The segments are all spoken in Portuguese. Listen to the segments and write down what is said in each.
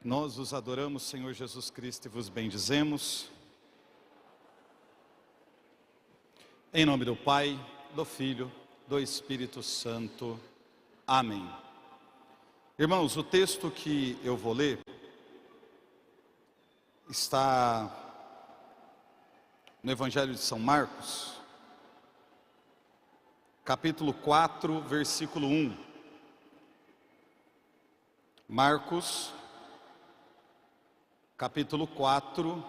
Nós os adoramos, Senhor Jesus Cristo, e vos bendizemos. Em nome do Pai, do Filho, do Espírito Santo. Amém. Irmãos, o texto que eu vou ler está no Evangelho de São Marcos, capítulo 4, versículo 1. Marcos, capítulo 4,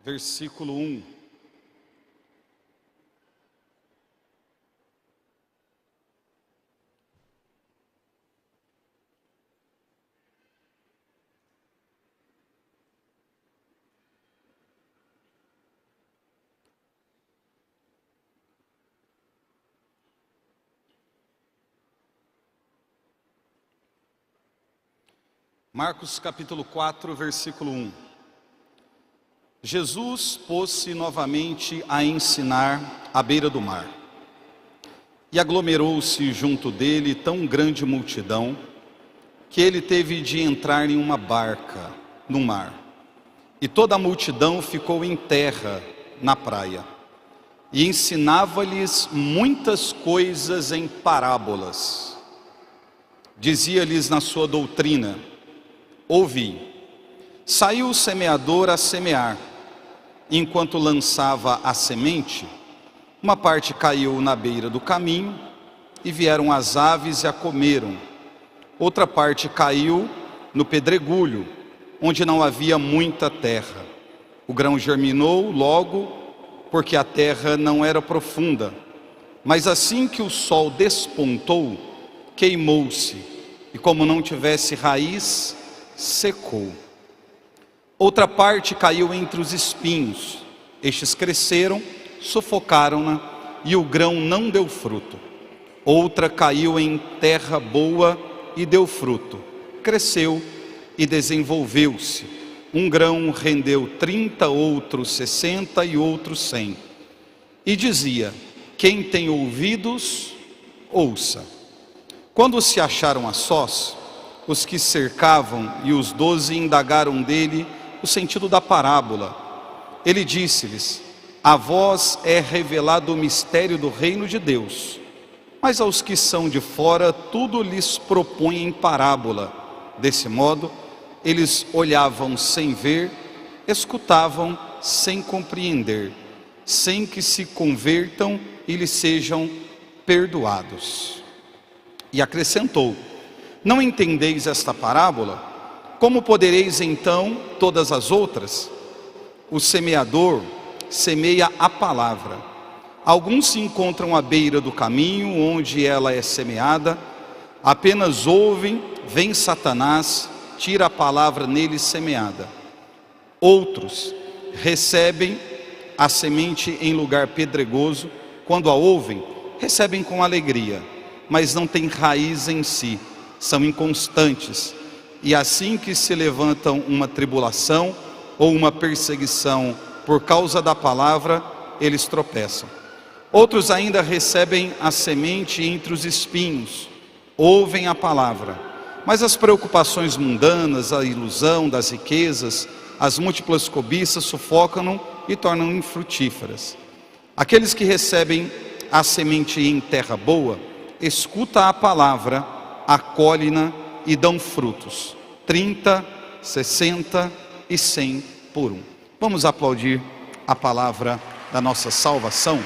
versículo 1. Marcos capítulo 4, versículo 1. Jesus pôs-se novamente a ensinar à beira do mar. E aglomerou-se junto dele tão grande multidão, que ele teve de entrar em uma barca no mar. E toda a multidão ficou em terra na praia. E ensinava-lhes muitas coisas em parábolas. Dizia-lhes na sua doutrina: ouvi, saiu o semeador a semear. Enquanto lançava a semente, uma parte caiu na beira do caminho, e vieram as aves e a comeram. Outra parte caiu no pedregulho, onde não havia muita terra. O grão germinou logo, porque a terra não era profunda. Mas assim que o sol despontou, queimou-se, e como não tivesse raiz, secou. Outra parte caiu entre os espinhos. Estes cresceram, sufocaram-na, e o grão não deu fruto. Outra caiu em terra boa e deu fruto. Cresceu e desenvolveu-se. Um grão rendeu 30, outro 60 e outro 100. E dizia: quem tem ouvidos, ouça. Quando se acharam a sós, os que cercavam e os 12 indagaram dele o sentido da parábola. Ele disse-lhes: a vós é revelado o mistério do reino de Deus, mas aos que são de fora tudo lhes propõe em parábola. Desse modo, eles olhavam sem ver, escutavam sem compreender, sem que se convertam e lhes sejam perdoados. E acrescentou: não entendeis esta parábola? Como podereis então todas as outras? O semeador semeia a palavra. Alguns se encontram à beira do caminho, onde ela é semeada. Apenas ouvem, vem Satanás, tira a palavra neles semeada. Outros recebem a semente em lugar pedregoso. Quando a ouvem, recebem com alegria, mas não têm raiz em si. São inconstantes, e assim que se levantam uma tribulação ou uma perseguição por causa da palavra, eles tropeçam. Outros ainda recebem a semente entre os espinhos, ouvem a palavra, mas as preocupações mundanas, a ilusão das riquezas, as múltiplas cobiças sufocam-no e tornam infrutíferas. Aqueles que recebem a semente em terra boa, escuta a palavra, acolhe-na e dão frutos, 30, 60 e 100 por um. Vamos aplaudir a palavra da nossa salvação.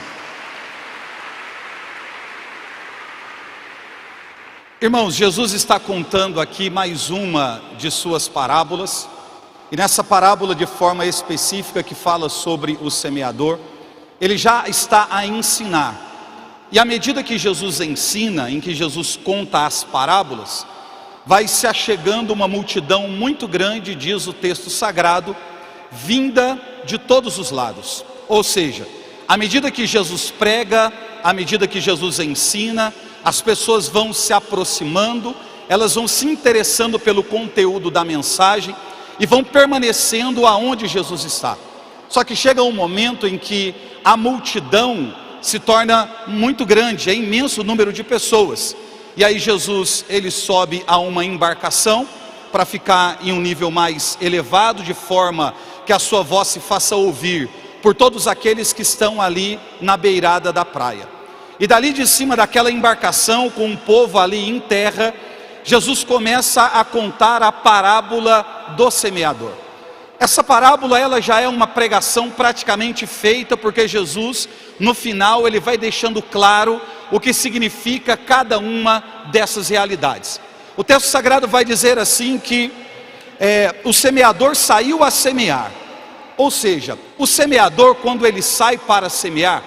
Irmãos, Jesus está contando aqui mais uma de suas parábolas, e nessa parábola de forma específica que fala sobre o semeador, ele já está a ensinar. E à medida que Jesus ensina, em que Jesus conta as parábolas, vai se achegando uma multidão muito grande, diz o texto sagrado, vinda de todos os lados. Ou seja, à medida que Jesus prega, à medida que Jesus ensina, as pessoas vão se aproximando, elas vão se interessando pelo conteúdo da mensagem e vão permanecendo aonde Jesus está. Só que chega um momento em que a multidão se torna muito grande, é imenso o número de pessoas. E aí Jesus, ele sobe a uma embarcação para ficar em um nível mais elevado, de forma que a sua voz se faça ouvir por todos aqueles que estão ali na beirada da praia. E dali de cima daquela embarcação, com o povo ali em terra, Jesus começa a contar a parábola do semeador. Essa parábola, ela já é uma pregação praticamente feita, porque Jesus, no final, ele vai deixando claro o que significa cada uma dessas realidades. O texto sagrado vai dizer assim que o semeador saiu a semear. Ou seja, o semeador, quando ele sai para semear,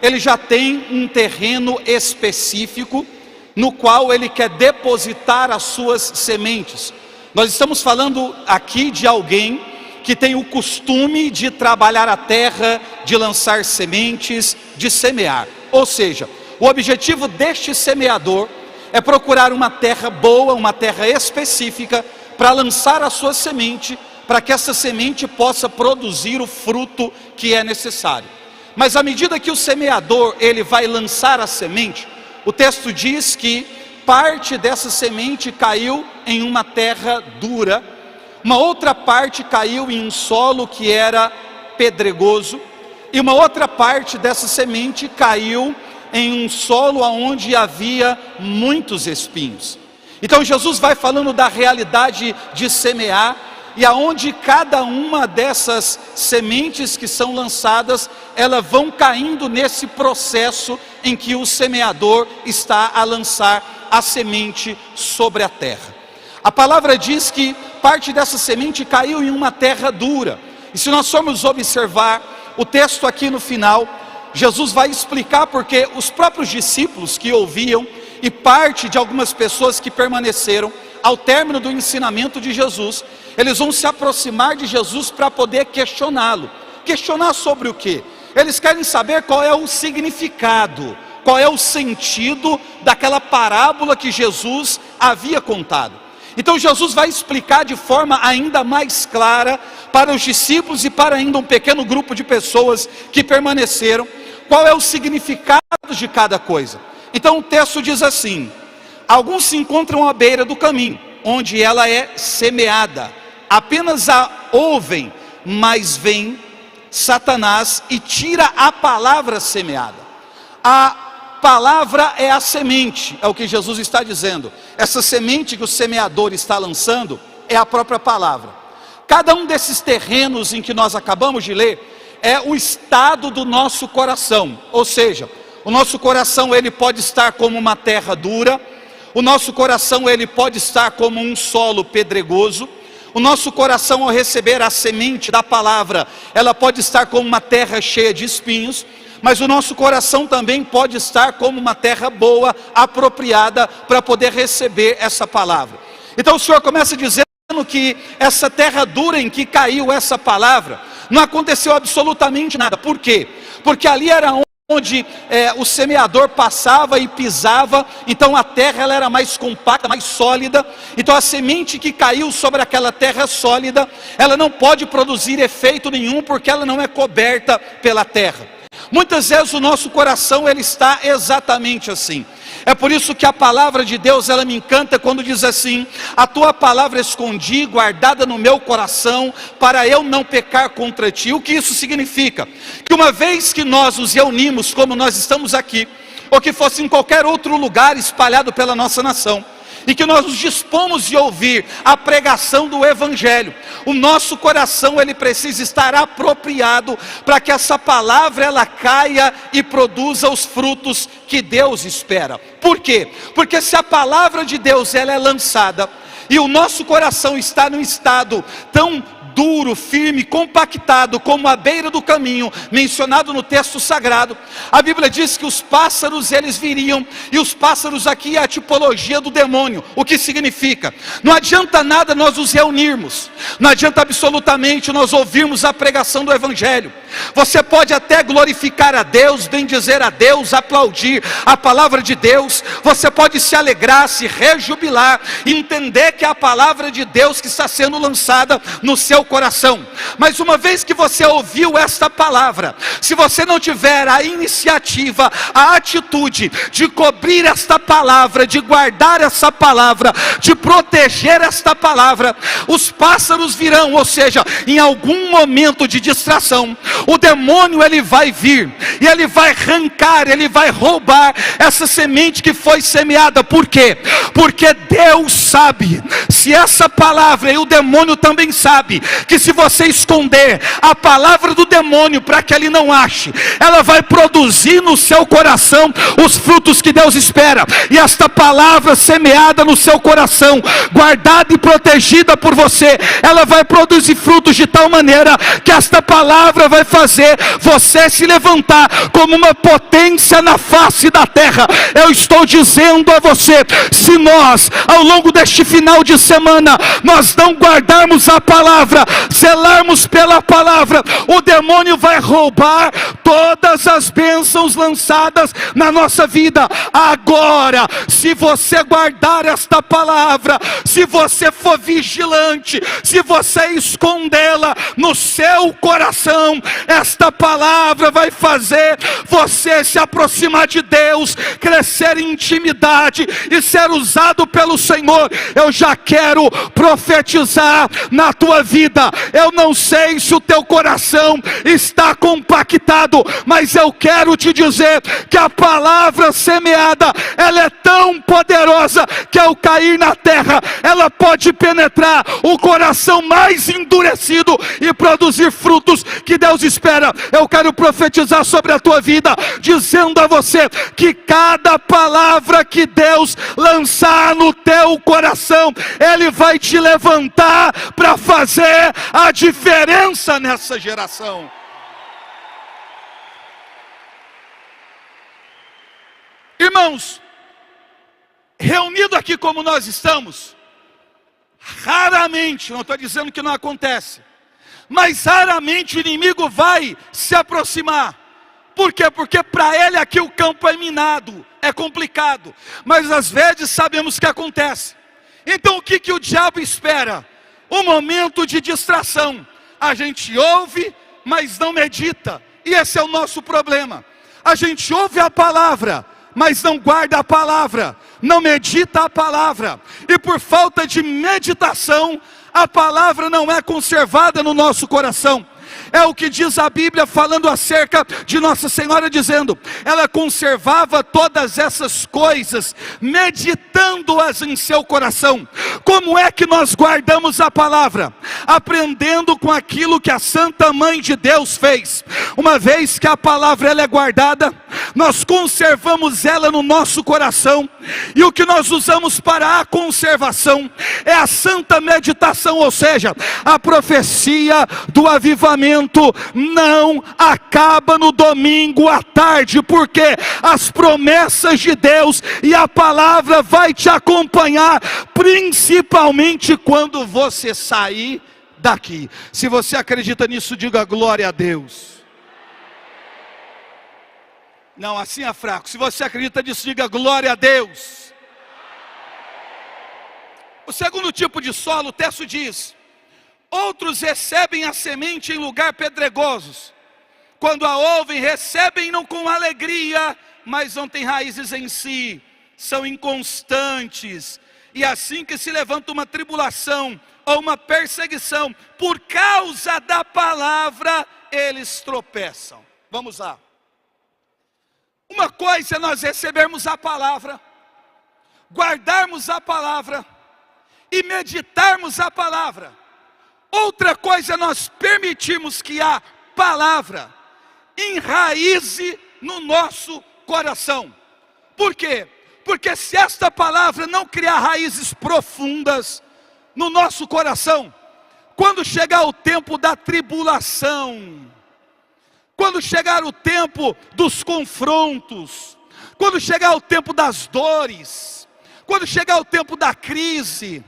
ele já tem um terreno específico no qual ele quer depositar as suas sementes. Nós estamos falando aqui de alguém que tem o costume de trabalhar a terra, de lançar sementes, de semear. Ou seja, o objetivo deste semeador é procurar uma terra boa, uma terra específica, para lançar a sua semente, para que essa semente possa produzir o fruto que é necessário. Mas à medida que o semeador ele vai lançar a semente, o texto diz que parte dessa semente caiu em uma terra dura, uma outra parte caiu em um solo que era pedregoso, e uma outra parte dessa semente caiu em um solo onde havia muitos espinhos. Então Jesus vai falando da realidade de semear, e aonde cada uma dessas sementes que são lançadas, elas vão caindo nesse processo em que o semeador está a lançar a semente sobre a terra. A palavra diz que parte dessa semente caiu em uma terra dura. E se nós formos observar o texto aqui no final, Jesus vai explicar porque os próprios discípulos que ouviam e parte de algumas pessoas que permaneceram ao término do ensinamento de Jesus, eles vão se aproximar de Jesus para poder questioná-lo. Questionar sobre o quê? Eles querem saber qual é o significado, qual é o sentido daquela parábola que Jesus havia contado. Então Jesus vai explicar de forma ainda mais clara para os discípulos e para ainda um pequeno grupo de pessoas que permaneceram, qual é o significado de cada coisa. Então o texto diz assim: alguns se encontram à beira do caminho, onde ela é semeada, apenas a ouvem, mas vem Satanás e tira a palavra semeada. A palavra é a semente, é o que Jesus está dizendo. Essa semente que o semeador está lançando é a própria palavra. Cada um desses terrenos em que nós acabamos de ler é o estado do nosso coração. Ou seja, o nosso coração ele pode estar como uma terra dura, o nosso coração ele pode estar como um solo pedregoso, o nosso coração ao receber a semente da palavra, ela pode estar como uma terra cheia de espinhos, mas o nosso coração também pode estar como uma terra boa, apropriada para poder receber essa palavra. Então o Senhor começa dizendo que essa terra dura em que caiu essa palavra, não aconteceu absolutamente nada. Por quê? Porque ali era onde o semeador passava e pisava, então a terra ela era mais compacta, mais sólida. Então a semente que caiu sobre aquela terra sólida, ela não pode produzir efeito nenhum, porque ela não é coberta pela terra. Muitas vezes o nosso coração ele está exatamente assim. É por isso que a palavra de Deus ela me encanta quando diz assim: a tua palavra escondi, guardada no meu coração, para eu não pecar contra ti. O que isso significa? Que uma vez que nós nos reunimos como nós estamos aqui, ou que fosse em qualquer outro lugar espalhado pela nossa nação, e que nós nos dispomos de ouvir a pregação do Evangelho, o nosso coração ele precisa estar apropriado para que essa palavra ela caia e produza os frutos que Deus espera. Por quê? Porque se a palavra de Deus ela é lançada e o nosso coração está num estado tão duro, firme, compactado, como a beira do caminho, mencionado no texto sagrado, a Bíblia diz que os pássaros eles viriam, e os pássaros aqui é a tipologia do demônio. O que significa? Não adianta nada nós nos reunirmos, não adianta absolutamente nós ouvirmos a pregação do Evangelho. Você pode até glorificar a Deus, bendizer a Deus, aplaudir a palavra de Deus, você pode se alegrar, se rejubilar, entender que é a palavra de Deus que está sendo lançada no seu coração. Mas uma vez que você ouviu esta palavra, se você não tiver a iniciativa, a atitude de cobrir esta palavra, de guardar essa palavra, de proteger esta palavra, os pássaros virão, ou seja, em algum momento de distração, o demônio ele vai vir, e ele vai arrancar, ele vai roubar essa semente que foi semeada. Por quê? Porque Deus sabe, se essa palavra, e o demônio também sabe, que se você esconder a palavra do demônio para que ele não ache, ela vai produzir no seu coração os frutos que Deus espera. E esta palavra semeada no seu coração, guardada e protegida por você, ela vai produzir frutos de tal maneira que esta palavra vai fazer você se levantar como uma potência na face da terra. Eu estou dizendo a você, se nós ao longo deste final de semana nós não guardarmos a palavra, zelarmos pela palavra, o demônio vai roubar todas as bênçãos lançadas na nossa vida. Agora, se você guardar esta palavra, se você for vigilante, se você escondê-la no seu coração, esta palavra vai fazer você se aproximar de Deus, crescer em intimidade e ser usado pelo Senhor. Eu já quero profetizar na tua vida. Eu não sei se o teu coração está compactado, mas eu quero te dizer que a palavra semeada, ela é tão poderosa que ao cair na terra, ela pode penetrar o coração mais endurecido e produzir frutos que Deus espera. Eu quero profetizar sobre a tua vida, dizendo a você que cada palavra que Deus lançar no teu coração, Ele vai te levantar para fazer a diferença nessa geração. Irmãos, reunido aqui como nós estamos, raramente, não estou dizendo que não acontece, mas raramente o inimigo vai se aproximar. Por quê? Porque para ele aqui o campo é minado, é complicado, mas às vezes sabemos que acontece. Então o que o diabo espera? Um momento de distração. A gente ouve, mas não medita, e esse é o nosso problema. A gente ouve a palavra, mas não guarda a palavra, não medita a palavra, e por falta de meditação, a palavra não é conservada no nosso coração. É o que diz a Bíblia falando acerca de Nossa Senhora, dizendo, ela conservava todas essas coisas, meditando-as em seu coração. Como é que nós guardamos a palavra? Aprendendo com aquilo que a Santa Mãe de Deus fez. Uma vez que a palavra ela é guardada, nós conservamos ela no nosso coração, e o que nós usamos para a conservação é a santa meditação, ou seja, a profecia do avivamento não acaba no domingo à tarde, porque as promessas de Deus e a palavra vai te acompanhar, principalmente quando você sair daqui. Se você acredita nisso, diga glória a Deus. Não, assim é fraco. Se você acredita nisso, diga glória a Deus. O segundo tipo de solo, o texto diz: outros recebem a semente em lugar pedregosos. Quando a ouvem, recebem-no com alegria, mas não têm raízes em si, são inconstantes. E assim que se levanta uma tribulação ou uma perseguição, por causa da palavra, eles tropeçam. Vamos lá. Uma coisa é nós recebermos a palavra, guardarmos a palavra e meditarmos a palavra. Outra coisa é nós permitirmos que a palavra enraize no nosso coração. Por quê? Porque se esta palavra não criar raízes profundas no nosso coração, quando chegar o tempo da tribulação, quando chegar o tempo dos confrontos, quando chegar o tempo das dores, quando chegar o tempo da crise,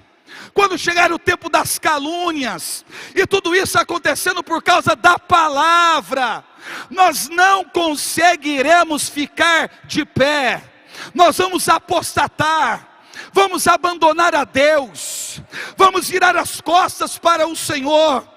quando chegar o tempo das calúnias, e tudo isso acontecendo por causa da palavra, nós não conseguiremos ficar de pé, nós vamos apostatar, vamos abandonar a Deus, vamos virar as costas para o Senhor.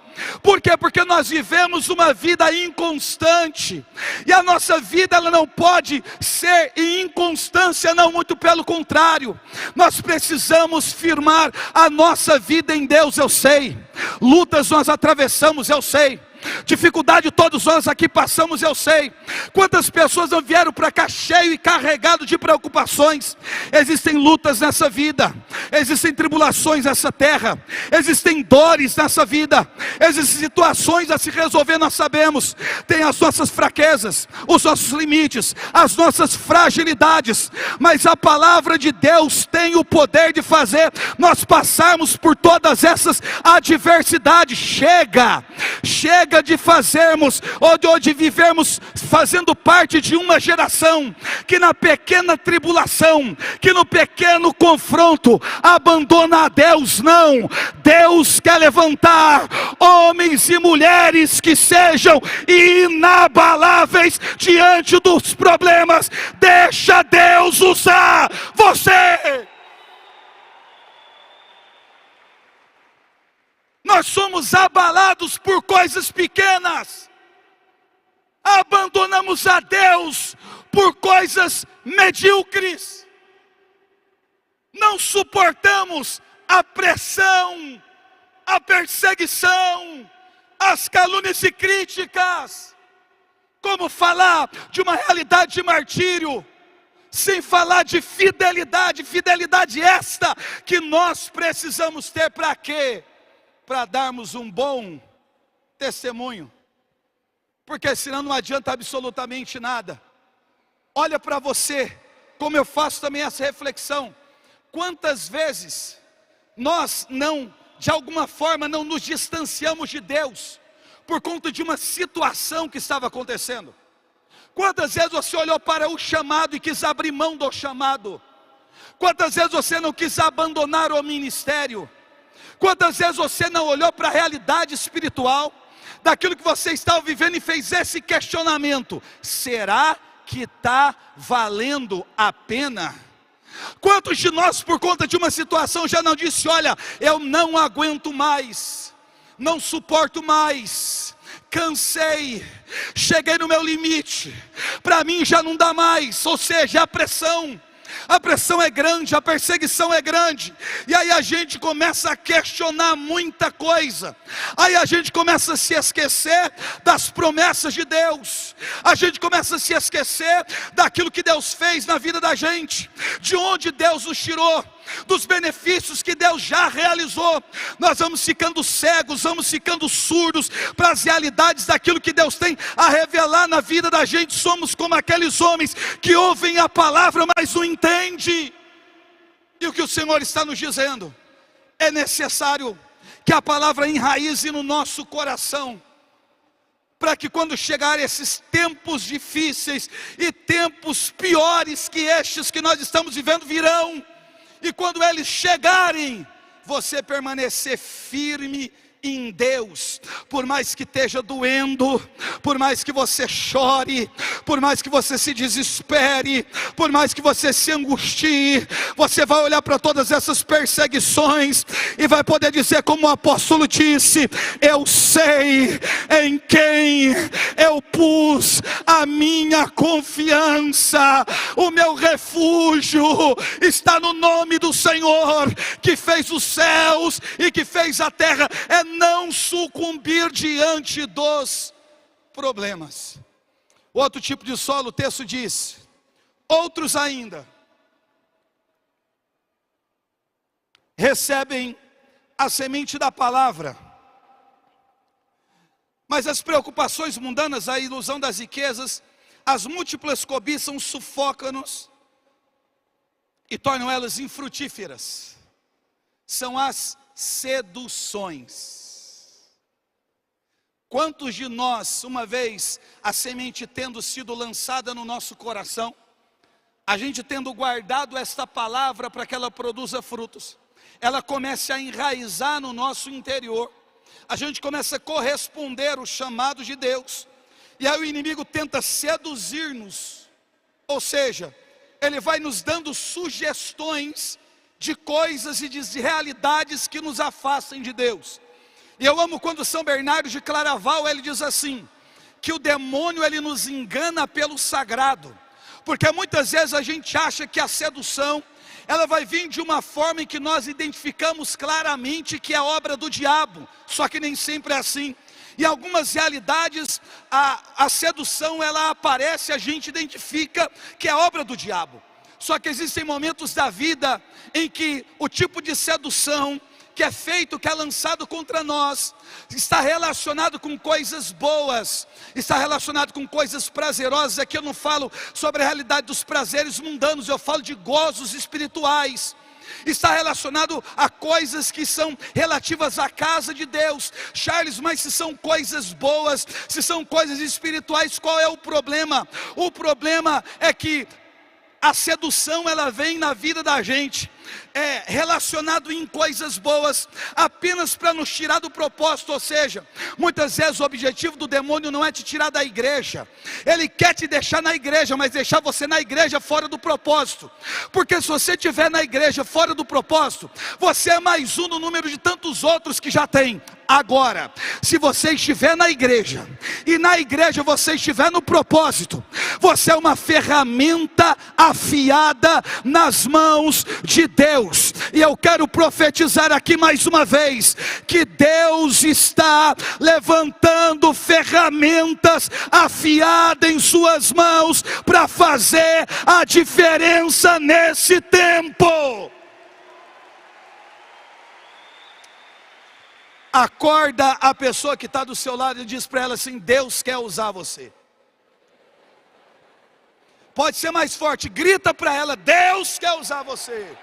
Por quê? Porque nós vivemos uma vida inconstante, e a nossa vida ela não pode ser em inconstância, não, muito pelo contrário. Nós precisamos firmar a nossa vida em Deus. Eu sei, lutas nós atravessamos, eu sei, dificuldade todos nós aqui passamos, eu sei. Quantas pessoas não vieram para cá cheio e carregado de preocupações? Existem lutas nessa vida, existem tribulações nessa terra, existem dores nessa vida, existem situações a se resolver, nós sabemos. Tem as nossas fraquezas, os nossos limites, as nossas fragilidades, mas a palavra de Deus tem o poder de fazer nós passarmos por todas essas adversidades. Chega de fazermos, ou de vivermos fazendo parte de uma geração que na pequena tribulação, que no pequeno confronto abandona a Deus. Não, Deus quer levantar homens e mulheres que sejam inabaláveis diante dos problemas. Deixa Deus usar você. Nós somos abalados por coisas pequenas, abandonamos a Deus por coisas medíocres, não suportamos a pressão, a perseguição, as calúnias e críticas. Como falar de uma realidade de martírio, sem falar de fidelidade, fidelidade esta que nós precisamos ter para quê? Para darmos um bom testemunho, porque senão não adianta absolutamente nada. Olha para você, como eu faço também essa reflexão, quantas vezes nós não, de alguma forma, não nos distanciamos de Deus, por conta de uma situação que estava acontecendo. Quantas vezes você olhou para o chamado e quis abrir mão do chamado? Quantas vezes você não quis abandonar o ministério? Quantas vezes você não olhou para a realidade espiritual, daquilo que você estava vivendo e fez esse questionamento: será que está valendo a pena? Quantos de nós, por conta de uma situação, já não disse: olha, eu não aguento mais, não suporto mais, cansei, cheguei no meu limite, para mim já não dá mais. Ou seja, a pressão é grande, a perseguição é grande, e aí a gente começa a questionar muita coisa, aí a gente começa a se esquecer das promessas de Deus, a gente começa a se esquecer daquilo que Deus fez na vida da gente, de onde Deus nos tirou, dos benefícios que Deus já realizou. Nós vamos ficando cegos, vamos ficando surdos para as realidades daquilo que Deus tem a revelar na vida da gente. Somos como aqueles homens que ouvem a palavra, mas não entendem. E o que o Senhor está nos dizendo? É necessário que a palavra enraize no nosso coração, para que quando chegar esses tempos difíceis e tempos piores que estes que nós estamos vivendo virão, e quando eles chegarem, você permanecer firme em Deus, por mais que esteja doendo, por mais que você chore, por mais que você se desespere, por mais que você se angustie, você vai olhar para todas essas perseguições e vai poder dizer como o apóstolo disse: eu sei em quem eu pus a minha confiança, o meu refúgio está no nome do Senhor, que fez os céus e que fez a terra. É não sucumbir diante dos problemas. Outro tipo de solo, o texto diz: outros ainda recebem a semente da palavra, mas as preocupações mundanas, a ilusão das riquezas, as múltiplas cobiças sufocam-nos e tornam elas infrutíferas. São as seduções. Quantos de nós, uma vez a semente tendo sido lançada no nosso coração, a gente tendo guardado esta palavra para que ela produza frutos, ela comece a enraizar no nosso interior, a gente começa a corresponder ao chamado de Deus, e aí o inimigo tenta seduzir-nos, ou seja, ele vai nos dando sugestões de coisas e de realidades que nos afastem de Deus. E eu amo quando São Bernardo de Claraval, ele diz assim, que o demônio ele nos engana pelo sagrado, porque muitas vezes a gente acha que a sedução, ela vai vir de uma forma em que nós identificamos claramente que é obra do diabo, só que nem sempre é assim. Em algumas realidades, a sedução ela aparece, a gente identifica que é obra do diabo. Só que existem momentos da vida em que o tipo de sedução que é feito, que é lançado contra nós, está relacionado com coisas boas, está relacionado com coisas prazerosas. Aqui eu não falo sobre a realidade dos prazeres mundanos, eu falo de gozos espirituais. Está relacionado a coisas que são relativas à casa de Deus. Charles, mas se são coisas boas, se são coisas espirituais, qual é o problema? O problema é que a sedução ela vem na vida da gente, relacionado em coisas boas, apenas para nos tirar do propósito. Ou seja, muitas vezes o objetivo do demônio não é te tirar da igreja, ele quer te deixar na igreja, mas deixar você na igreja fora do propósito. Porque se você estiver na igreja fora do propósito, você é mais um no número de tantos outros que já tem. Agora, se você estiver na igreja, e na igreja você estiver no propósito, você é uma ferramenta afiada nas mãos de Deus. E eu quero profetizar aqui mais uma vez, que Deus está levantando ferramentas afiadas em suas mãos, para fazer a diferença nesse tempo. Acorda a pessoa que está do seu lado e diz para ela assim: Deus quer usar você. Pode ser mais forte, grita para ela: Deus quer usar você.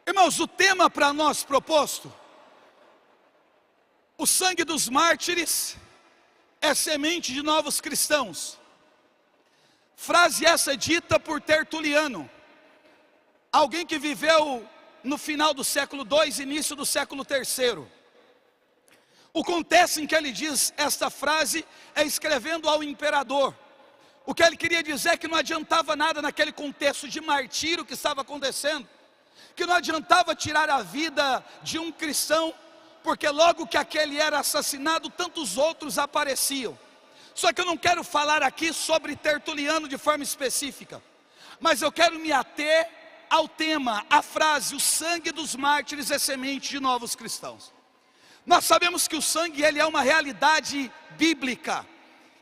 Irmãos, o tema para nós proposto, o sangue dos mártires é semente de novos cristãos. Frase essa dita por Tertuliano, alguém que viveu no final do século II, início do século III. O contexto em que ele diz esta frase é escrevendo ao imperador. O que ele queria dizer é que não adiantava nada naquele contexto de martírio que estava acontecendo, que não adiantava tirar a vida de um cristão, porque logo que aquele era assassinado, tantos outros apareciam. Só que eu não quero falar aqui sobre Tertuliano de forma específica, mas eu quero me ater ao tema, a frase: o sangue dos mártires é semente de novos cristãos. Nós sabemos que o sangue ele é uma realidade bíblica,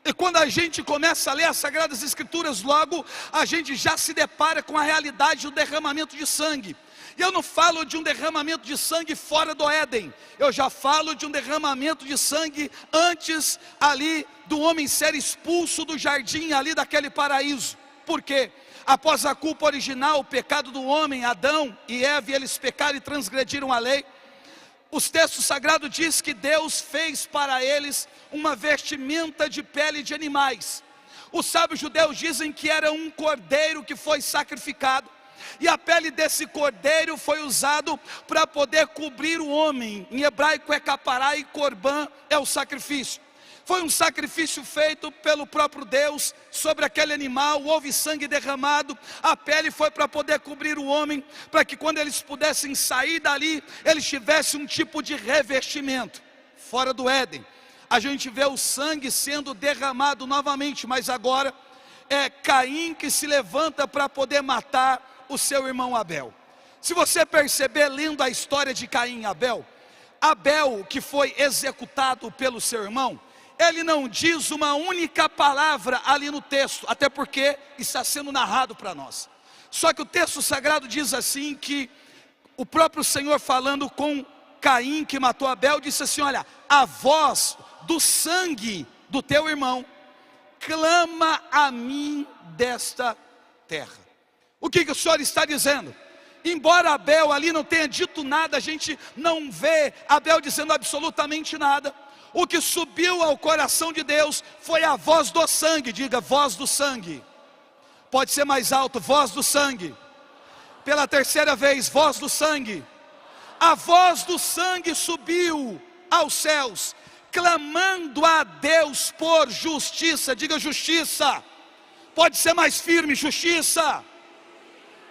e quando a gente começa a ler as Sagradas Escrituras, logo a gente já se depara com a realidade do derramamento de sangue. E eu não falo de um derramamento de sangue fora do Éden, eu já falo de um derramamento de sangue antes ali do homem ser expulso do jardim ali daquele paraíso. Por quê? Após a culpa original, o pecado do homem, Adão e Eva, eles pecaram e transgrediram a lei. Os textos sagrados dizem que Deus fez para eles uma vestimenta de pele de animais. Os sábios judeus dizem que era um cordeiro que foi sacrificado, e a pele desse cordeiro foi usado para poder cobrir o homem. Em hebraico é capará, e corban é o sacrifício. Foi um sacrifício feito pelo próprio Deus sobre aquele animal, houve sangue derramado, a pele foi para poder cobrir o homem, para que quando eles pudessem sair dali, eles tivessem um tipo de revestimento. Fora do Éden, a gente vê o sangue sendo derramado novamente, mas agora é Caim que se levanta para poder matar o seu irmão Abel. Se você perceber, lendo a história de Caim e Abel, Abel, que foi executado pelo seu irmão, ele não diz uma única palavra ali no texto, até porque está sendo narrado para nós. Só que o texto sagrado diz assim, que o próprio Senhor falando com Caim, que matou Abel, disse assim: olha, a voz do sangue do teu irmão clama a mim desta terra. O que o Senhor está dizendo? Embora Abel ali não tenha dito nada, a gente não vê Abel dizendo absolutamente nada. O que subiu ao coração de Deus foi a voz do sangue. Diga: voz do sangue. Pode ser mais alto: voz do sangue. Pela terceira vez: voz do sangue. A voz do sangue subiu aos céus, clamando a Deus por justiça. Diga: justiça. Pode ser mais firme: justiça.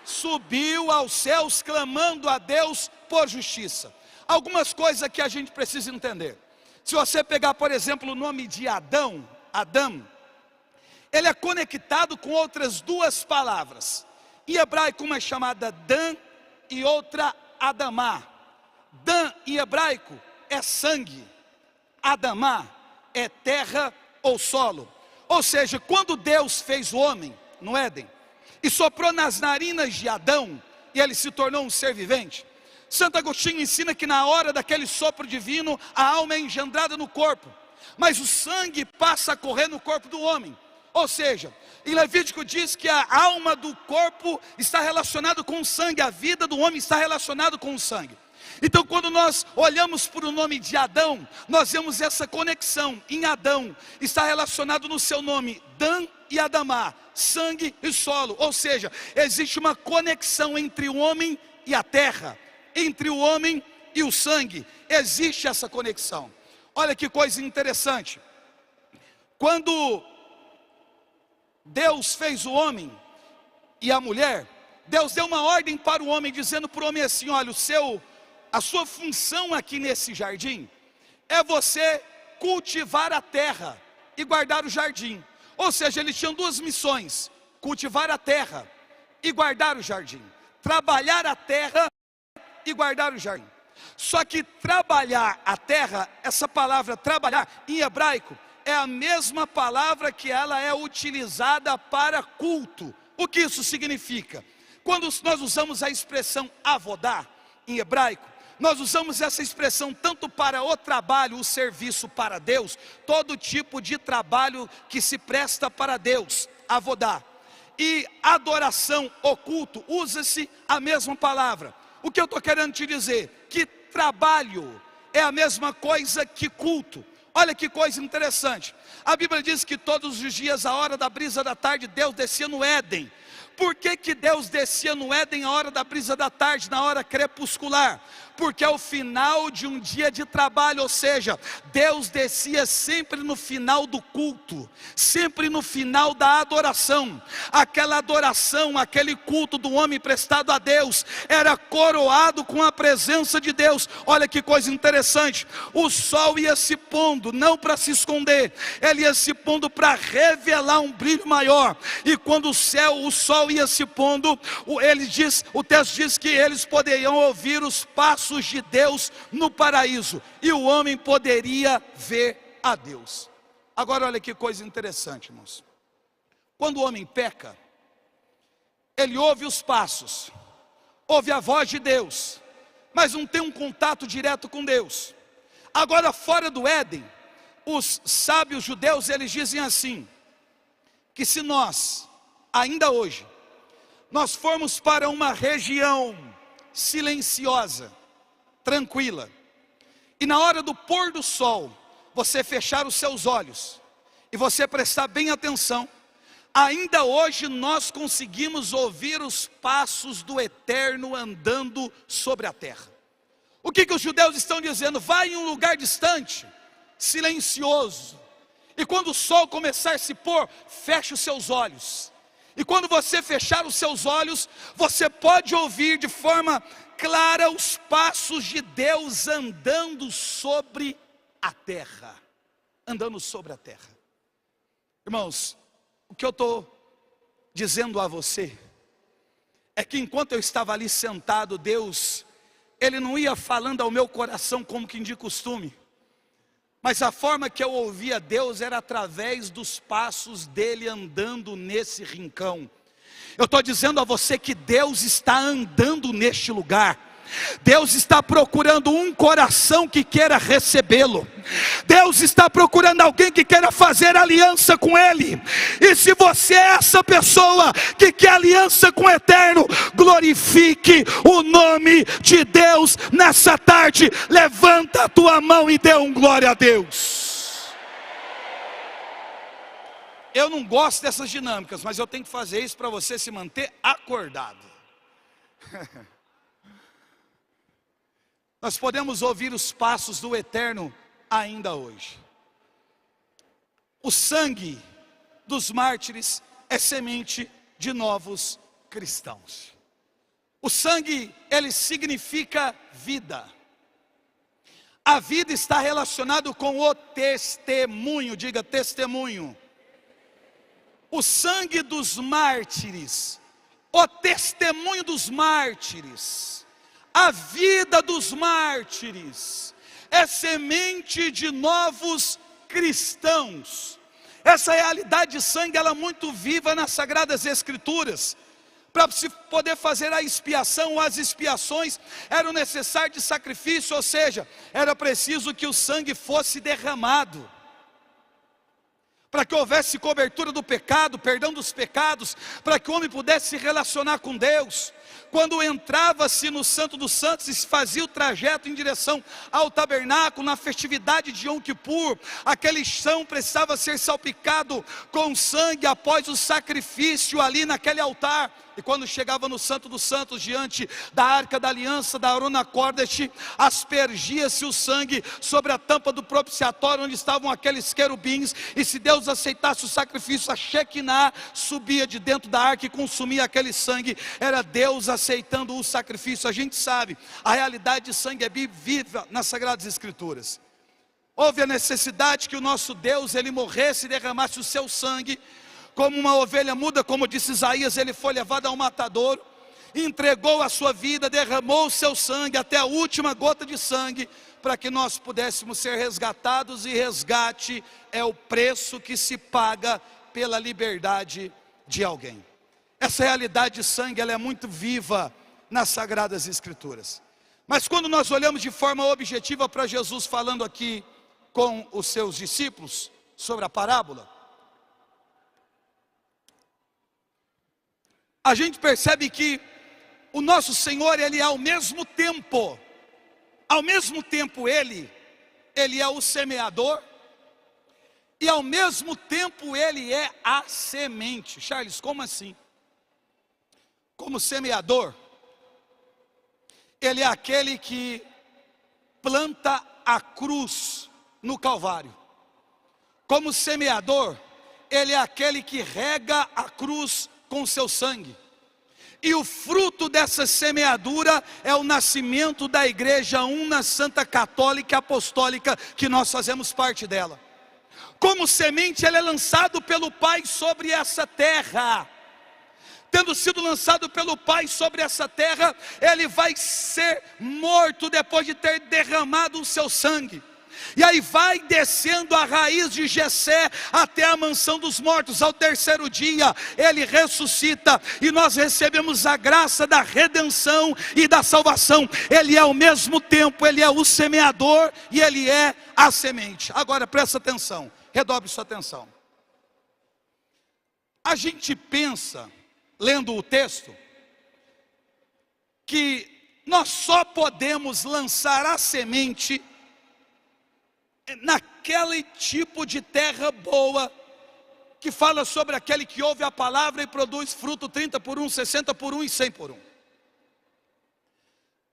subiu aos céus clamando a Deus por justiça. Algumas coisas que a gente precisa entender. Se você pegar, por exemplo, o nome de Adão, ele é conectado com outras duas palavras. Em hebraico uma é chamada Dan e outra Adamá. Dan em hebraico é sangue, Adamá é terra ou solo. Ou seja, quando Deus fez o homem no Éden e soprou nas narinas de Adão e ele se tornou um ser vivente, Santo Agostinho ensina que na hora daquele sopro divino a alma é engendrada no corpo, mas o sangue passa a correr no corpo do homem. Ou seja, em Levítico diz que a alma do corpo está relacionada com o sangue, a vida do homem está relacionada com o sangue. Então quando nós olhamos para o nome de Adão, nós vemos essa conexão. Em Adão está relacionado no seu nome Dan e Adamá, sangue e solo. Ou seja, existe uma conexão entre o homem e a terra, entre o homem e o sangue. Existe essa conexão. Olha que coisa interessante. Quando Deus fez o homem e a mulher, Deus deu uma ordem para o homem, dizendo para o homem assim: olha, a sua função aqui nesse jardim é você cultivar a terra e guardar o jardim. Ou seja, eles tinham duas missões: cultivar a terra e guardar o jardim. Trabalhar a terra e guardar o jardim. Só que trabalhar a terra, essa palavra trabalhar em hebraico é a mesma palavra que ela é utilizada para culto. O que isso significa? Quando nós usamos a expressão avodar em hebraico, nós usamos essa expressão tanto para o trabalho, o serviço para Deus, todo tipo de trabalho que se presta para Deus, avodar. E adoração, o culto, usa-se a mesma palavra. O que eu estou querendo te dizer? Que trabalho é a mesma coisa que culto. Olha que coisa interessante. A Bíblia diz que todos os dias, a hora da brisa da tarde, Deus descia no Éden. Por que Deus descia no Éden a hora da brisa da tarde, na hora crepuscular? Porque é o final de um dia de trabalho, ou seja, Deus descia sempre no final do culto, sempre no final da adoração. Aquela adoração, aquele culto do homem prestado a Deus, era coroado com a presença de Deus. Olha que coisa interessante, o sol ia se pondo, não para se esconder, ele ia se pondo para revelar um brilho maior. E quando o sol ia se pondo, o texto diz que eles poderiam ouvir os passos de Deus no paraíso, e o homem poderia ver a Deus. Agora olha que coisa interessante, irmãos. Quando o homem peca, ele ouve os passos, ouve a voz de Deus, mas não tem um contato direto com Deus. Agora fora do Éden, os sábios judeus, eles dizem assim, que se nós, ainda hoje, nós formos para uma região silenciosa, tranquila, e na hora do pôr do sol, você fechar os seus olhos, e você prestar bem atenção, ainda hoje nós conseguimos ouvir os passos do Eterno andando sobre a terra. O que os judeus estão dizendo? Vai em um lugar distante, silencioso, e quando o sol começar a se pôr, feche os seus olhos. E quando você fechar os seus olhos, você pode ouvir de forma clara os passos de Deus andando sobre a terra. Andando sobre a terra. Irmãos, o que eu estou dizendo a você é que enquanto eu estava ali sentado, Deus, Ele não ia falando ao meu coração como que de costume, mas a forma que eu ouvia Deus era através dos passos dele andando nesse rincão. Eu estou dizendo a você que Deus está andando neste lugar. Deus está procurando um coração que queira recebê-lo. Deus está procurando alguém que queira fazer aliança com Ele. E se você é essa pessoa que quer aliança com o Eterno, glorifique o nome de Deus nessa tarde. Levanta a tua mão e dê um glória a Deus. Eu não gosto dessas dinâmicas, mas eu tenho que fazer isso para você se manter acordado. Nós podemos ouvir os passos do Eterno ainda hoje. O sangue dos mártires é semente de novos cristãos. O sangue, ele significa vida. A vida está relacionada com o testemunho, diga testemunho. O sangue dos mártires, o testemunho dos mártires, a vida dos mártires, é semente de novos cristãos. Essa realidade de sangue, ela é muito viva nas Sagradas Escrituras. Para se poder fazer a expiação ou as expiações, era necessário de sacrifício, ou seja, era preciso que o sangue fosse derramado, para que houvesse cobertura do pecado, perdão dos pecados, para que o homem pudesse se relacionar com Deus. Quando entrava-se no Santo dos Santos e se fazia o trajeto em direção ao tabernáculo, na festividade de Yom Kippur, aquele chão precisava ser salpicado com sangue após o sacrifício ali naquele altar. E quando chegava no Santo dos Santos, diante da Arca da Aliança, da Arona Kodesh, aspergia-se o sangue sobre a tampa do propiciatório, onde estavam aqueles querubins, e se Deus aceitasse o sacrifício, a Shekinah subia de dentro da arca e consumia aquele sangue. Era Deus aceitando o sacrifício. A gente sabe, a realidade de sangue é viva nas Sagradas Escrituras. Houve a necessidade que o nosso Deus, ele morresse e derramasse o seu sangue, como uma ovelha muda, como disse Isaías, ele foi levado ao matadouro, entregou a sua vida, derramou o seu sangue, até a última gota de sangue, para que nós pudéssemos ser resgatados, e resgate é o preço que se paga pela liberdade de alguém. Essa realidade de sangue, ela é muito viva nas Sagradas Escrituras. Mas quando nós olhamos de forma objetiva para Jesus falando aqui com os seus discípulos sobre a parábola, a gente percebe que o nosso Senhor, ele é ao mesmo tempo ele é o semeador, e ao mesmo tempo ele é a semente. Charles, como assim? Como semeador, ele é aquele que planta a cruz no Calvário. Como semeador, ele é aquele que rega a cruz com o seu sangue. E o fruto dessa semeadura é o nascimento da Igreja Una Santa Católica Apostólica, que nós fazemos parte dela. Como semente, ele é lançado pelo Pai sobre essa terra. Tendo sido lançado pelo Pai sobre essa terra, ele vai ser morto depois de ter derramado o seu sangue. E aí vai descendo a raiz de Jessé até a mansão dos mortos. Ao terceiro dia ele ressuscita, e nós recebemos a graça da redenção e da salvação. Ele é ao mesmo tempo, ele é o semeador e ele é a semente. Agora presta atenção, redobre sua atenção. A gente pensa, lendo o texto, que nós só podemos lançar a semente naquele tipo de terra boa, que fala sobre aquele que ouve a palavra e produz fruto 30 por 1, 60 por 1 e 100 por 1.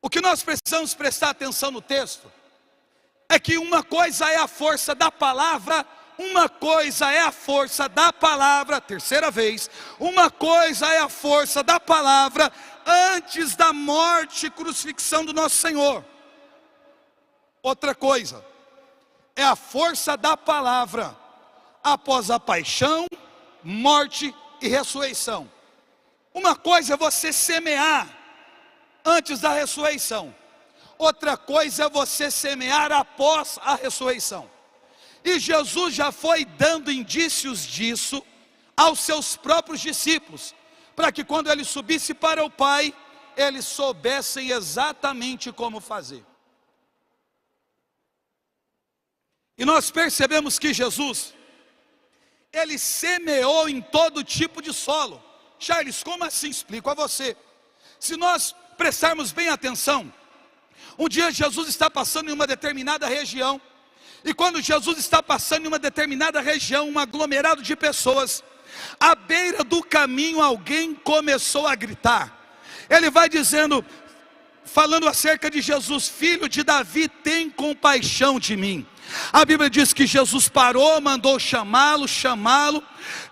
O que nós precisamos prestar atenção no texto é que uma coisa é a força da palavra, uma coisa é a força da palavra, terceira vez, uma coisa é a força da palavra antes da morte e crucifixão do nosso Senhor. Outra coisa é a força da palavra após a paixão, morte e ressurreição. Uma coisa é você semear antes da ressurreição, outra coisa é você semear após a ressurreição. E Jesus já foi dando indícios disso aos seus próprios discípulos, para que quando ele subisse para o Pai, eles soubessem exatamente como fazer. E nós percebemos que Jesus, ele semeou em todo tipo de solo. Charles, como assim? Explico a você. Se nós prestarmos bem atenção, um dia Jesus está passando em uma determinada região, e quando Jesus está passando em uma determinada região, um aglomerado de pessoas, à beira do caminho alguém começou a gritar. Ele vai dizendo, falando acerca de Jesus: filho de Davi, tem compaixão de mim. A Bíblia diz que Jesus parou, mandou chamá-lo,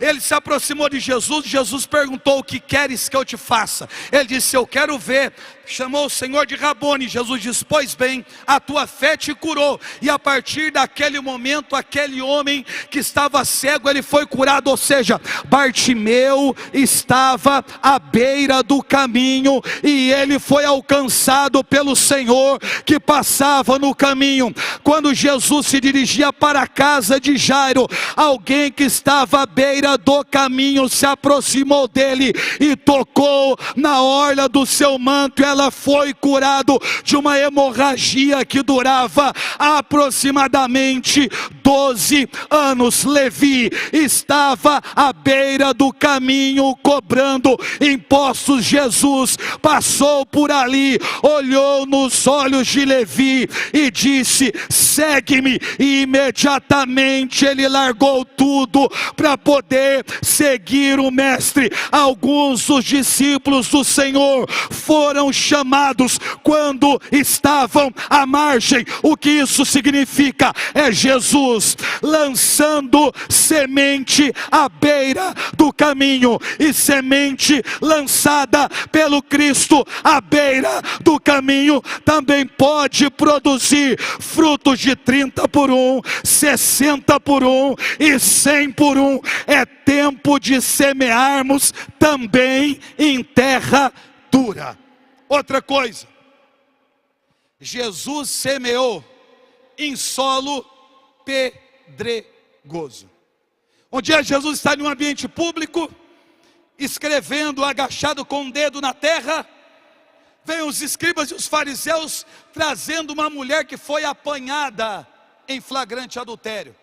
Ele se aproximou de Jesus. Jesus perguntou: o que queres que eu te faça? Ele disse: eu quero ver. Chamou o Senhor de Rabone. Jesus disse: pois bem, a tua fé te curou. E a partir daquele momento, aquele homem que estava cego, ele foi curado. Ou seja, Bartimeu estava à beira do caminho e ele foi alcançado pelo Senhor que passava no caminho. Quando Jesus se dirigia para a casa de Jairo, alguém que estava à beira do caminho se aproximou dele e tocou na orla do seu manto. Ela foi curado de uma hemorragia que durava aproximadamente 12 anos. Levi estava à beira do caminho cobrando impostos. Jesus passou por ali, olhou nos olhos de Levi e disse: segue-me. E imediatamente ele largou tudo para poder seguir o mestre. Alguns dos discípulos do Senhor foram chamados quando estavam à margem. O que isso significa? É Jesus lançando semente à beira do caminho, e semente lançada pelo Cristo à beira do caminho também pode produzir frutos de 30 por 1, 60 por 1 e 100 por 1. É tempo de semearmos também em terra dura. Outra coisa, Jesus semeou em solo pedregoso. Um dia Jesus está em um ambiente público, escrevendo, agachado com um dedo na terra. Vêm os escribas e os fariseus trazendo uma mulher que foi apanhada em flagrante adultério.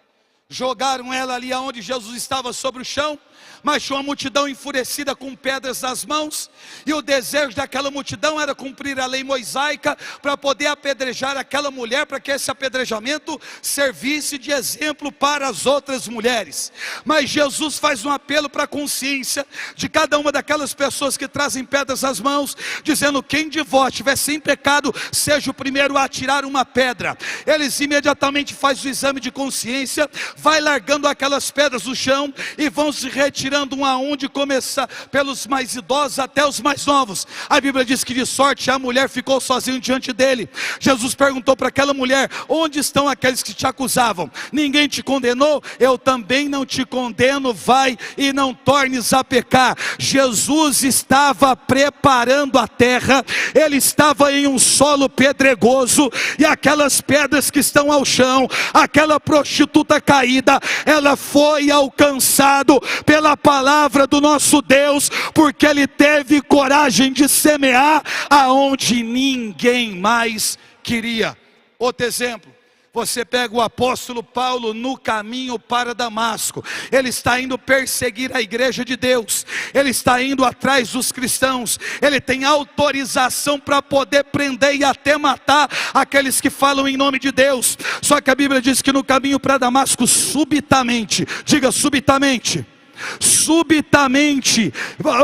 Jogaram ela ali onde Jesus estava, sobre o chão. Mas tinha uma multidão enfurecida com pedras nas mãos, e o desejo daquela multidão era cumprir a lei mosaica para poder apedrejar aquela mulher, para que esse apedrejamento servisse de exemplo para as outras mulheres. Mas Jesus faz um apelo para a consciência de cada uma daquelas pessoas que trazem pedras nas mãos, dizendo: quem de vós estiver sem pecado, seja o primeiro a atirar uma pedra. Eles imediatamente fazem o exame de consciência, vai largando aquelas pedras do chão e vão se retirando um a um, de começar pelos mais idosos até os mais novos. A Bíblia diz que de sorte a mulher ficou sozinha diante dele. Jesus perguntou para aquela mulher: onde estão aqueles que te acusavam? Ninguém te condenou? Eu também não te condeno, vai e não tornes a pecar. Jesus estava preparando a terra, ele estava em um solo pedregoso, e aquelas pedras que estão ao chão, aquela prostituta caída, ela foi alcançado pela palavra do nosso Deus, porque ele teve coragem de semear aonde ninguém mais queria. Outro exemplo, você pega o apóstolo Paulo no caminho para Damasco. Ele está indo perseguir a igreja de Deus, ele está indo atrás dos cristãos, ele tem autorização para poder prender e até matar aqueles que falam em nome de Deus. Só que a Bíblia diz que no caminho para Damasco, subitamente, diga subitamente,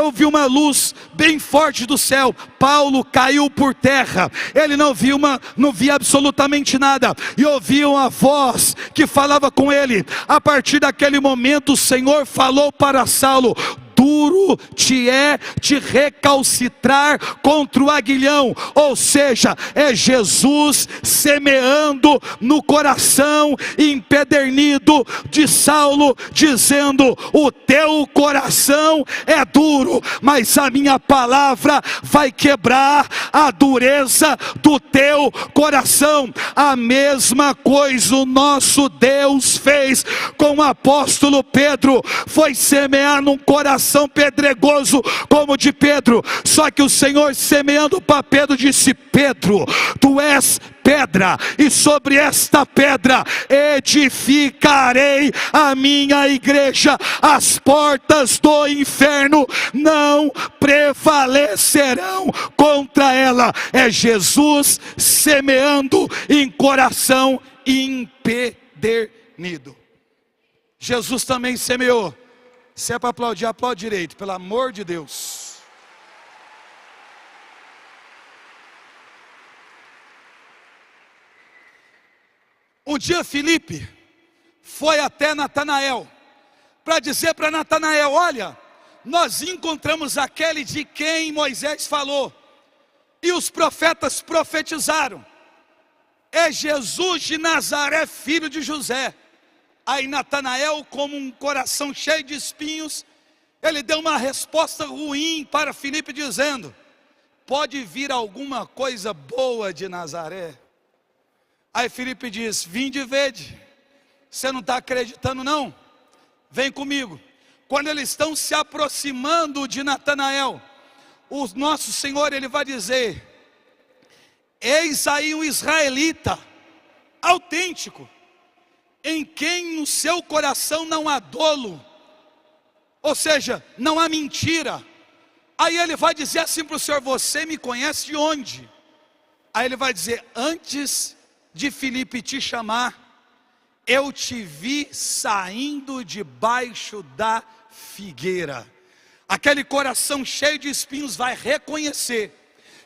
houve uma luz bem forte do céu. Paulo caiu por terra, ele não via absolutamente nada, e ouviu uma voz que falava com ele. A partir daquele momento o Senhor falou para Saulo: duro te é de recalcitrar contra o aguilhão. Ou seja, é Jesus semeando no coração empedernido de Saulo, dizendo: o teu coração é duro, mas a minha palavra vai quebrar a dureza do teu coração. A mesma coisa o nosso Deus fez com o apóstolo Pedro, foi semear num coração pedregoso como o de Pedro. Só que o Senhor, semeando para Pedro, disse: Pedro, tu és pedra, e sobre esta pedra edificarei a minha igreja. As portas do inferno não prevalecerão contra ela. É Jesus semeando em coração empedernido. Jesus também semeou. Se é para aplaudir, aplaude direito, pelo amor de Deus. Um dia Filipe foi até Natanael para dizer para Natanael: olha, nós encontramos aquele de quem Moisés falou e os profetas profetizaram. É Jesus de Nazaré, filho de José. Aí Natanael, como um coração cheio de espinhos, ele deu uma resposta ruim para Filipe, dizendo: pode vir alguma coisa boa de Nazaré? Aí Filipe diz: vinde e vede. Você não está acreditando não? Vem comigo. Quando eles estão se aproximando de Natanael, o nosso Senhor, ele vai dizer: eis aí um israelita autêntico, em quem no seu coração não há dolo, ou seja, não há mentira. Aí ele vai dizer assim para o Senhor: você me conhece de onde? Aí ele vai dizer: antes de Filipe te chamar, eu te vi saindo debaixo da figueira. Aquele coração cheio de espinhos vai reconhecer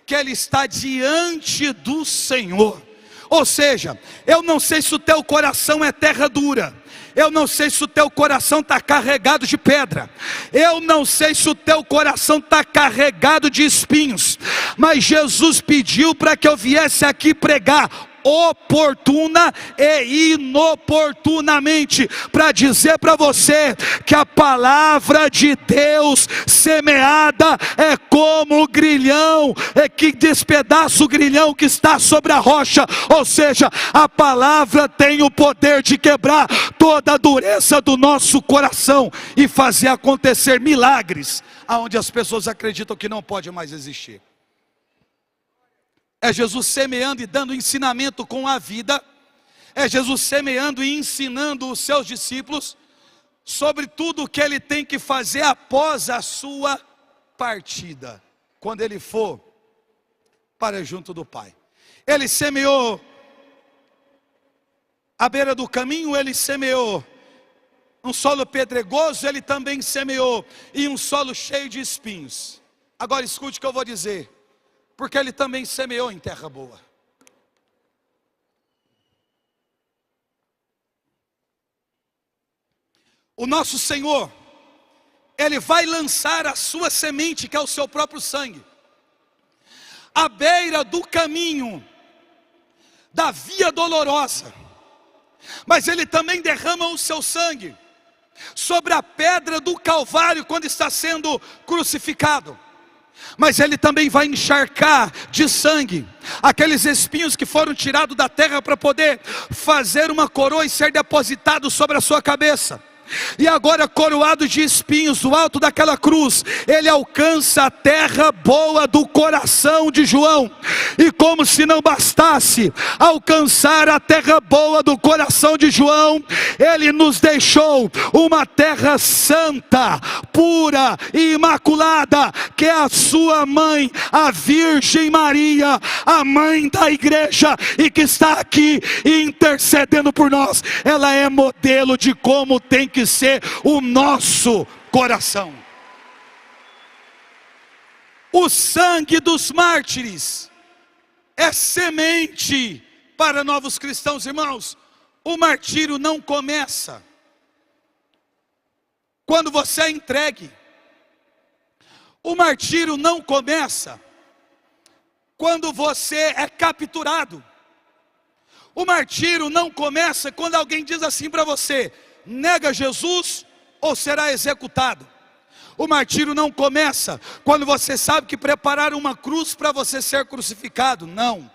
que ele está diante do Senhor. Ou seja, eu não sei se o teu coração é terra dura, eu não sei se o teu coração está carregado de pedra, eu não sei se o teu coração está carregado de espinhos, mas Jesus pediu para que eu viesse aqui pregar oportuna e inoportunamente, para dizer para você que a palavra de Deus semeada é como o grilhão, que despedaça o grilhão que está sobre a rocha. Ou seja, a palavra tem o poder de quebrar toda a dureza do nosso coração e fazer acontecer milagres aonde as pessoas acreditam que não pode mais existir. É Jesus semeando e dando ensinamento com a vida. É Jesus semeando e ensinando os seus discípulos sobre tudo o que ele tem que fazer após a sua partida, quando ele for para junto do Pai. Ele semeou à beira do caminho, ele semeou um solo pedregoso, ele também semeou em um solo cheio de espinhos. Agora escute o que eu vou dizer: porque ele também semeou em terra boa. O nosso Senhor, ele vai lançar a sua semente, que é o seu próprio sangue, à beira do caminho, da via dolorosa. Mas ele também derrama o seu sangue sobre a pedra do Calvário, quando está sendo crucificado. Mas ele também vai encharcar de sangue aqueles espinhos que foram tirados da terra para poder fazer uma coroa e ser depositado sobre a sua cabeça. E agora, coroado de espinhos do alto daquela cruz, ele alcança a terra boa do coração de João. E como se não bastasse alcançar a terra boa do coração de João, ele nos deixou uma terra santa, pura e imaculada, que é a sua mãe, a Virgem Maria, a mãe da igreja, e que está aqui intercedendo por nós. Ela é modelo de como tem que ser o nosso coração. O sangue dos mártires é semente para novos cristãos, irmãos. O martírio não começa quando você é entregue. O martírio não começa quando você é capturado. O martírio não começa quando alguém diz assim para você: nega Jesus ou será executado. O martírio não começa quando você sabe que prepararam uma cruz para você ser crucificado. Não.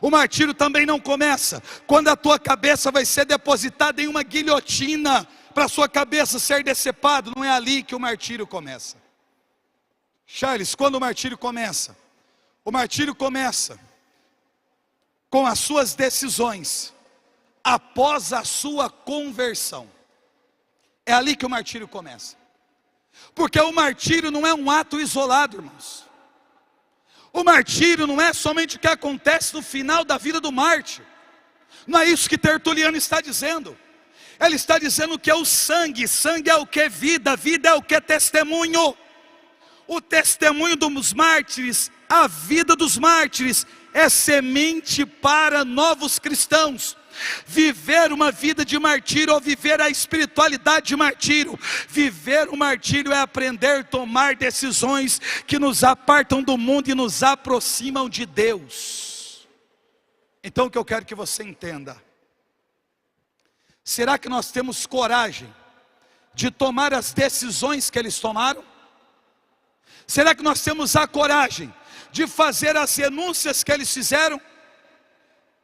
O martírio também não começa quando a tua cabeça vai ser depositada em uma guilhotina para a sua cabeça ser decepado. Não é ali que o martírio começa. Charles, quando o martírio começa? O martírio começa com as suas decisões após a sua conversão. É ali que o martírio começa. Porque o martírio não é um ato isolado, irmãos. O martírio não é somente o que acontece no final da vida do mártir. Não é isso que Tertuliano está dizendo. Ele está dizendo que é o sangue. Sangue é o que? Vida. Vida é o que? Testemunho. O testemunho dos mártires, a vida dos mártires, é semente para novos cristãos. Viver uma vida de martírio ou viver a espiritualidade de martírio. Viver o martírio é aprender a tomar decisões que nos apartam do mundo e nos aproximam de Deus. Então o que eu quero que você entenda: será que nós temos coragem de tomar as decisões que eles tomaram? Será que nós temos a coragem de fazer as renúncias que eles fizeram?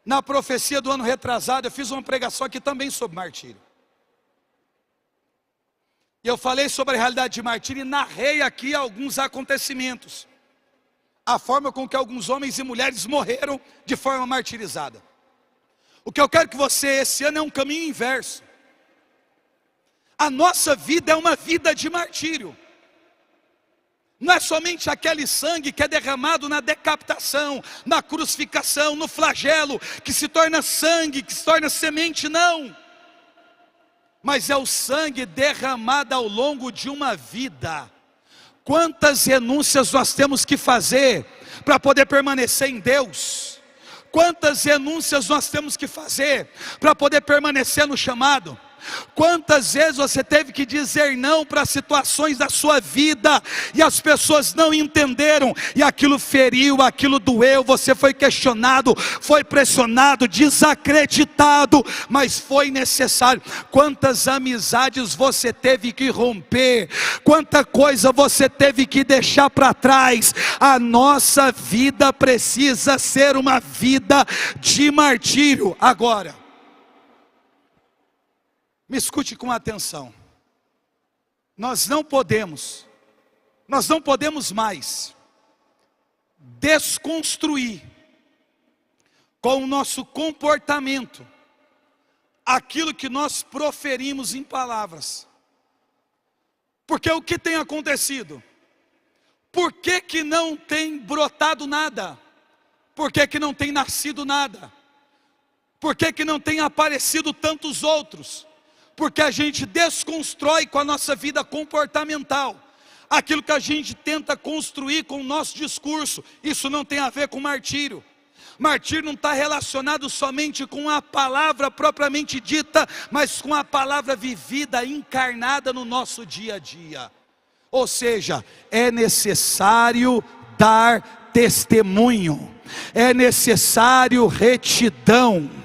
Na profecia do ano retrasado, eu fiz uma pregação aqui também sobre martírio. E eu falei sobre a realidade de martírio e narrei aqui alguns acontecimentos. A forma com que alguns homens e mulheres morreram de forma martirizada. O que eu quero que você, esse ano, é um caminho inverso. A nossa vida é uma vida de martírio. Não é somente aquele sangue que é derramado na decapitação, na crucificação, no flagelo, que se torna sangue, que se torna semente, não. Mas é o sangue derramado ao longo de uma vida. Quantas renúncias nós temos que fazer para poder permanecer em Deus? Quantas renúncias nós temos que fazer para poder permanecer no chamado? Quantas vezes você teve que dizer não para situações da sua vida e as pessoas não entenderam, e aquilo feriu, aquilo doeu, você foi questionado, foi pressionado, desacreditado, mas foi necessário. Quantas amizades você teve que romper, quanta coisa você teve que deixar para trás. A nossa vida precisa ser uma vida de martírio. Agora, me escute com atenção. Nós não podemos mais desconstruir com o nosso comportamento aquilo que nós proferimos em palavras. Porque o que tem acontecido? Por que que não tem brotado nada? Por que que não tem nascido nada? Por que que não tem aparecido tantos outros? Porque a gente desconstrói com a nossa vida comportamental aquilo que a gente tenta construir com o nosso discurso. Isso não tem a ver com martírio. Martírio não está relacionado somente com a palavra propriamente dita, mas com a palavra vivida, encarnada no nosso dia a dia. Ou seja, é necessário dar testemunho, é necessário retidão,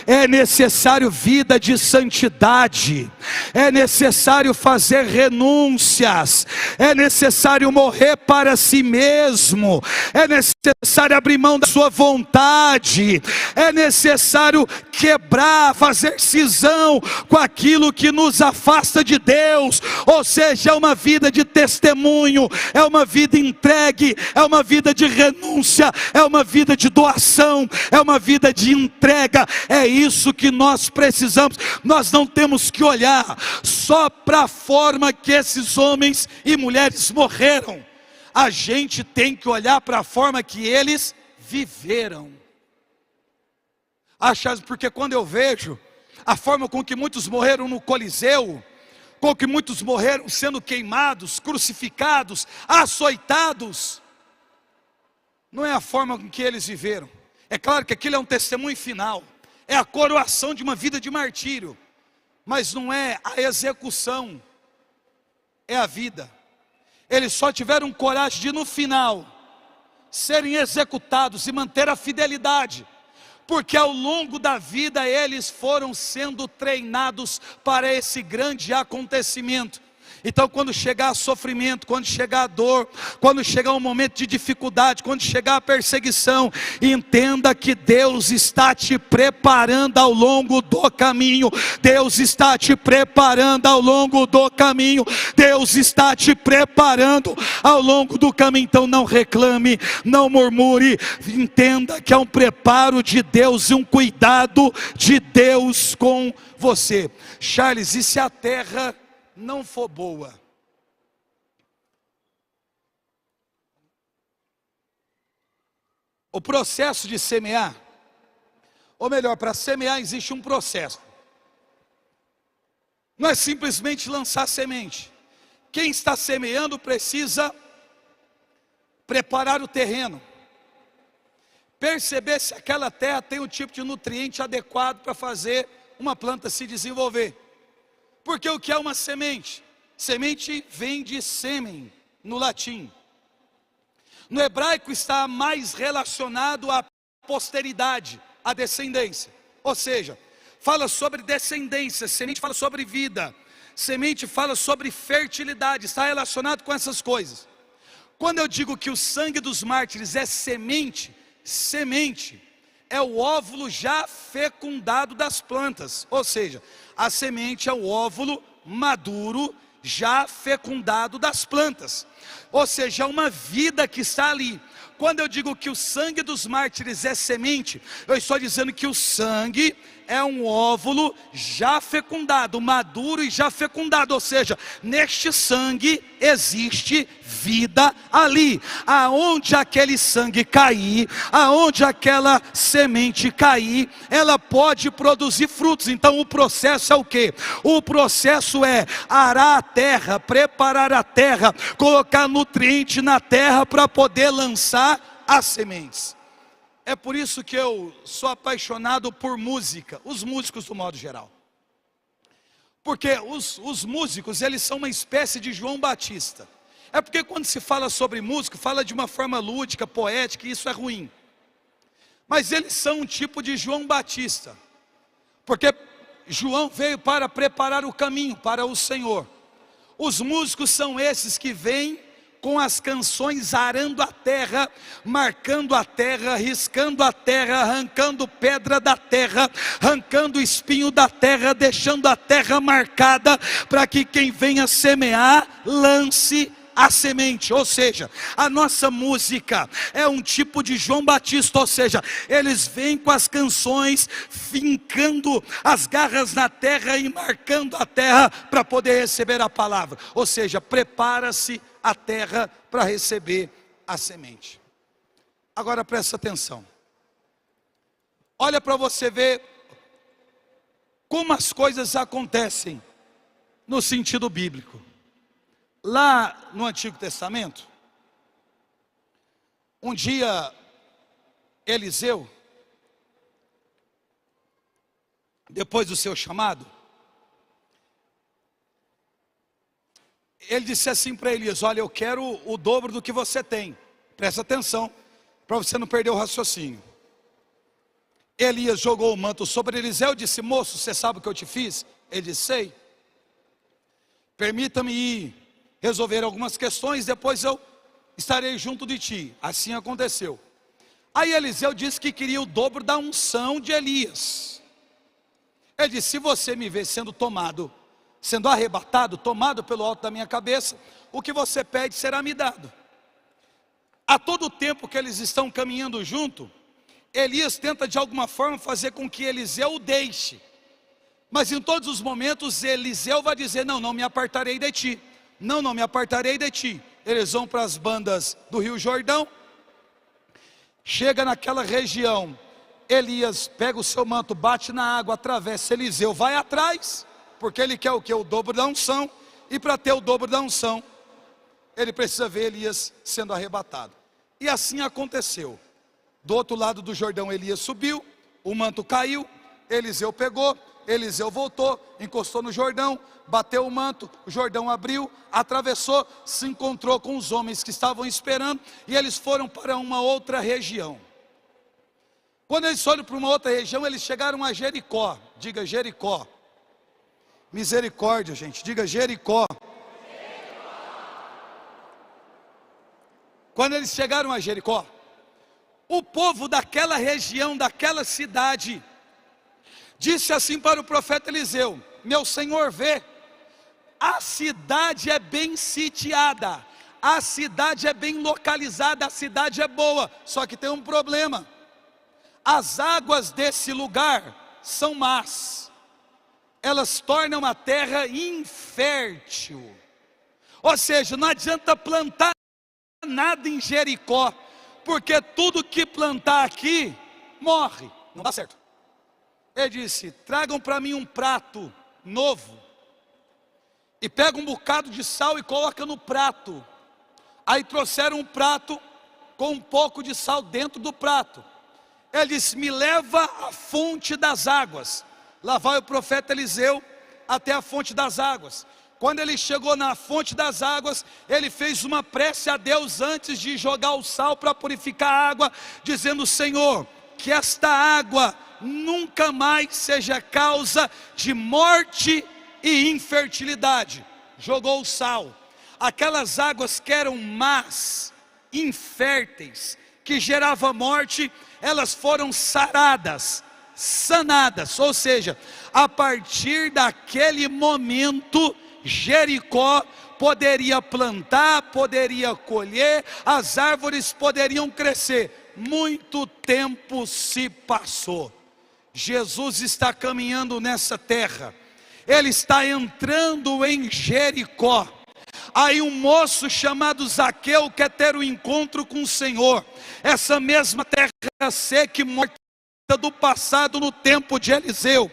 é necessário vida de santidade, é necessário fazer renúncias, é necessário morrer para si mesmo, é necessário abrir mão da sua vontade, é necessário quebrar, fazer cisão com aquilo que nos afasta de Deus. Ou seja, é uma vida de testemunho, é uma vida entregue, é uma vida de renúncia, é uma vida de doação, é uma vida de entrega. É isso que nós precisamos. Nós não temos que olhar só para a forma que esses homens e mulheres morreram. A gente tem que olhar para a forma que eles viveram. Porque quando eu vejo a forma com que muitos morreram no Coliseu, com que muitos morreram sendo queimados, crucificados, açoitados, não é a forma com que eles viveram. É claro que aquilo é um testemunho final, é a coroação de uma vida de martírio, mas não é a execução, é a vida. Eles só tiveram coragem de no final serem executados e manter a fidelidade, porque ao longo da vida eles foram sendo treinados para esse grande acontecimento. Então quando chegar sofrimento, quando chegar a dor, quando chegar um momento de dificuldade, quando chegar a perseguição, entenda que Deus está te preparando ao longo do caminho. Deus está te preparando ao longo do caminho. Deus está te preparando ao longo do caminho. Então não reclame, não murmure, entenda que é um preparo de Deus e um cuidado de Deus com você. Charles, e se a terra não for boa? O processo de semear, ou melhor, para semear existe um processo. Não é simplesmente lançar semente. Quem está semeando precisa preparar o terreno, perceber se aquela terra tem o tipo de nutriente adequado para fazer uma planta se desenvolver. Porque o que é uma semente? Semente vem de sêmen, no latim. No hebraico está mais relacionado à posteridade, à descendência. Ou seja, fala sobre descendência, semente fala sobre vida, semente fala sobre fertilidade, está relacionado com essas coisas. Quando eu digo que o sangue dos mártires é semente, semente é o óvulo já fecundado das plantas. Ou seja, a semente é o óvulo maduro já fecundado das plantas. Ou seja, é uma vida que está ali. Quando eu digo que o sangue dos mártires é semente, eu estou dizendo que o sangue é um óvulo já fecundado, maduro e já fecundado. Ou seja, neste sangue existe vida ali. Aonde aquele sangue cair, aonde aquela semente cair, ela pode produzir frutos. Então o processo é o quê? O processo é arar a terra, preparar a terra, colocar nutriente na terra para poder lançar as sementes. É por isso que eu sou apaixonado por música, os músicos do modo geral. Porque os músicos, eles são uma espécie de João Batista. É porque quando se fala sobre música, fala de uma forma lúdica, poética, e isso é ruim. Mas eles são um tipo de João Batista. Porque João veio para preparar o caminho para o Senhor. Os músicos são esses que vêm com as canções arando a terra, marcando a terra, riscando a terra, arrancando pedra da terra, arrancando espinho da terra, deixando a terra marcada, para que quem venha semear, lance a semente. Ou seja, a nossa música é um tipo de João Batista, ou seja, eles vêm com as canções, fincando as garras na terra e marcando a terra, para poder receber a palavra. Ou seja, prepara-se a terra para receber a semente. Agora presta atenção. Olha para você ver como as coisas acontecem no sentido bíblico. Lá no Antigo Testamento, um dia Eliseu, depois do seu chamado, ele disse assim para Elias: olha, eu quero o dobro do que você tem. Presta atenção, para você não perder o raciocínio. Elias jogou o manto sobre Eliseu e disse: moço, você sabe o que eu te fiz? Ele disse: sei. Permita-me ir resolver algumas questões, depois eu estarei junto de ti. Assim aconteceu. Aí Eliseu disse que queria o dobro da unção de Elias. Ele disse: se você me ver sendo tomado, sendo arrebatado, tomado pelo alto da minha cabeça, o que você pede será me dado. A todo tempo que eles estão caminhando junto, Elias tenta de alguma forma fazer com que Eliseu o deixe. Mas em todos os momentos Eliseu vai dizer: não, não me apartarei de ti. Não, não me apartarei de ti. Eles vão para as bandas do Rio Jordão. Chega naquela região, Elias pega o seu manto, bate na água, atravessa. Eliseu vai atrás, porque ele quer o que? O dobro da unção. E para ter o dobro da unção, ele precisa ver Elias sendo arrebatado. E assim aconteceu. Do outro lado do Jordão, Elias subiu, o manto caiu, Eliseu pegou, Eliseu voltou, encostou no Jordão, bateu o manto, o Jordão abriu, atravessou, se encontrou com os homens que estavam esperando, e eles foram para uma outra região. Quando eles foram para uma outra região, eles chegaram a Jericó. Diga Jericó. Misericórdia, gente, diga Jericó. Quando eles chegaram a Jericó, o povo daquela região, daquela cidade, disse assim para o profeta Eliseu: meu senhor vê, a cidade é bem sitiada, a cidade é bem localizada, a cidade é boa, só que tem um problema: as águas desse lugar são más, elas tornam a terra infértil. Ou seja, não adianta plantar nada em Jericó, porque tudo que plantar aqui morre, não dá certo. Ele disse: tragam para mim um prato novo, e pega um bocado de sal e coloca no prato. Aí trouxeram um prato com um pouco de sal dentro do prato. Ele disse: me leva à fonte das águas. Lá vai o profeta Eliseu até a fonte das águas. Quando ele chegou na fonte das águas, ele fez uma prece a Deus antes de jogar o sal para purificar a água, dizendo: Senhor, que esta água nunca mais seja causa de morte e infertilidade. Jogou o sal. Aquelas águas que eram más, inférteis, que gerava morte, elas foram saradas, sanadas. Ou seja, a partir daquele momento, Jericó poderia plantar, poderia colher, as árvores poderiam crescer. Muito tempo se passou. Jesus está caminhando nessa terra. Ele está entrando em Jericó. Aí um moço chamado Zaqueu quer ter um encontro com o Senhor. Essa mesma terra seca e morta do passado no tempo de Eliseu.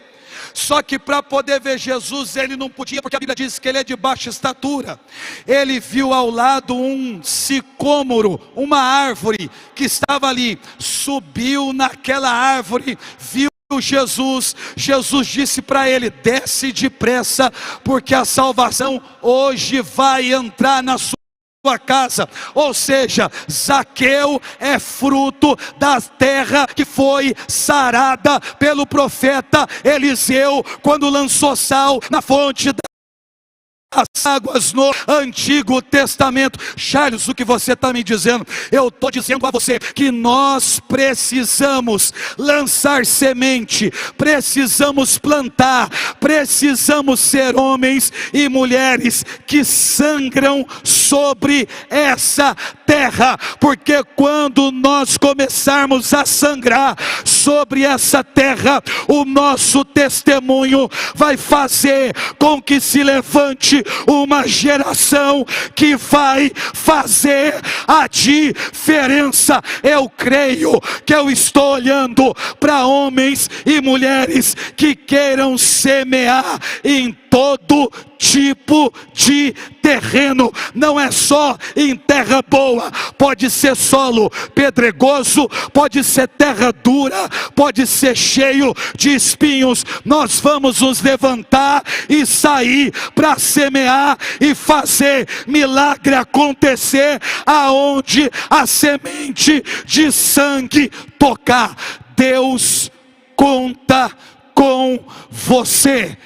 Só que para poder ver Jesus ele não podia, porque a Bíblia diz que ele é de baixa estatura. Ele viu ao lado um sicômoro, uma árvore que estava ali. Subiu naquela árvore, viu Jesus. Jesus disse para ele: desce depressa, porque a salvação hoje vai entrar na sua casa. Ou seja, Zaqueu é fruto da terra que foi sarada pelo profeta Eliseu, quando lançou sal na fonte das águas no Antigo Testamento. Charles, o que você está me dizendo? Eu estou dizendo a você que nós precisamos lançar semente, precisamos plantar, precisamos ser homens e mulheres que sangram sobre essa terra, porque quando nós começarmos a sangrar sobre essa terra, o nosso testemunho vai fazer com que se levante uma geração que vai fazer a diferença. Eu creio que eu estou olhando para homens e mulheres que queiram semear em todo tipo de terreno. Não é só em terra boa, pode ser solo pedregoso, pode ser terra dura, pode ser cheio de espinhos. Nós vamos nos levantar e sair para semear e fazer milagre acontecer aonde a semente de sangue tocar. Deus conta com você.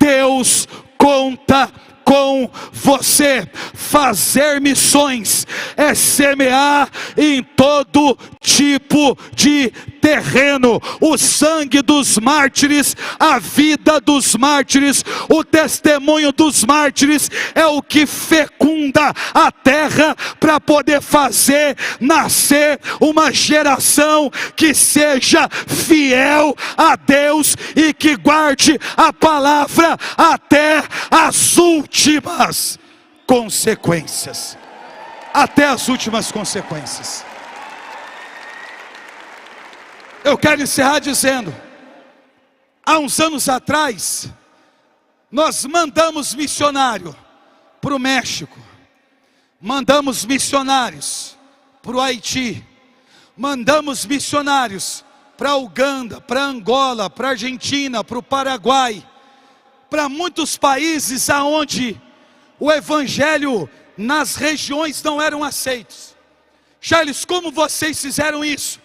Deus conta com você. Fazer missões é semear em todo tipo de terreno. O sangue dos mártires, a vida dos mártires, o testemunho dos mártires é o que fecunda a terra para poder fazer nascer uma geração que seja fiel a Deus e que guarde a palavra até as últimas consequências. Até as últimas consequências. Eu quero encerrar dizendo: há uns anos atrás, nós mandamos missionário para o México, mandamos missionários para o Haiti, mandamos missionários para Uganda, para Angola, para Argentina, para o Paraguai, para muitos países aonde o evangelho nas regiões não eram aceitos. Charles, como vocês fizeram isso?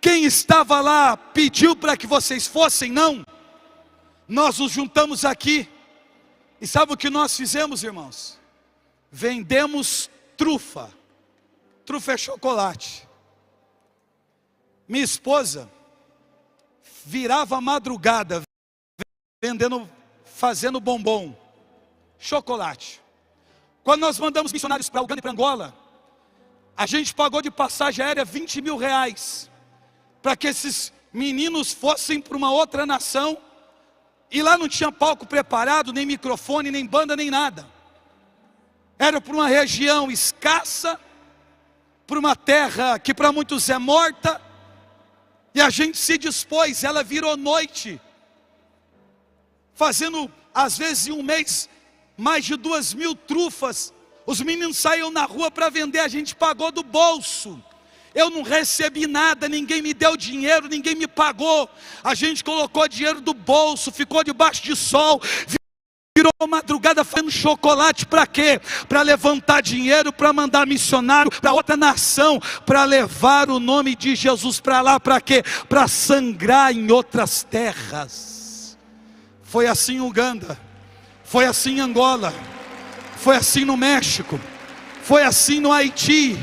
Quem estava lá pediu para que vocês fossem? Não. Nós nos juntamos aqui. E sabe o que nós fizemos, irmãos? Vendemos trufa. Trufa é chocolate. Minha esposa virava madrugada vendendo, fazendo bombom, chocolate. Quando nós mandamos missionários para Uganda e para Angola, a gente pagou de passagem aérea 20 mil reais, para que esses meninos fossem para uma outra nação, e lá não tinha palco preparado, nem microfone, nem banda, nem nada. Era para uma região escassa, para uma terra que para muitos é morta, e a gente se dispôs. Ela virou noite, fazendo às vezes em um mês mais de 2.000 trufas. Os meninos saíam na rua para vender, a gente pagou do bolso. Eu não recebi nada, ninguém me deu dinheiro, ninguém me pagou. A gente colocou dinheiro do bolso, ficou debaixo de sol, virou madrugada fazendo chocolate para quê? Para levantar dinheiro, para mandar missionário para outra nação, para levar o nome de Jesus para lá, para quê? Para sangrar em outras terras. Foi assim em Uganda, foi assim em Angola, foi assim no México, foi assim no Haiti.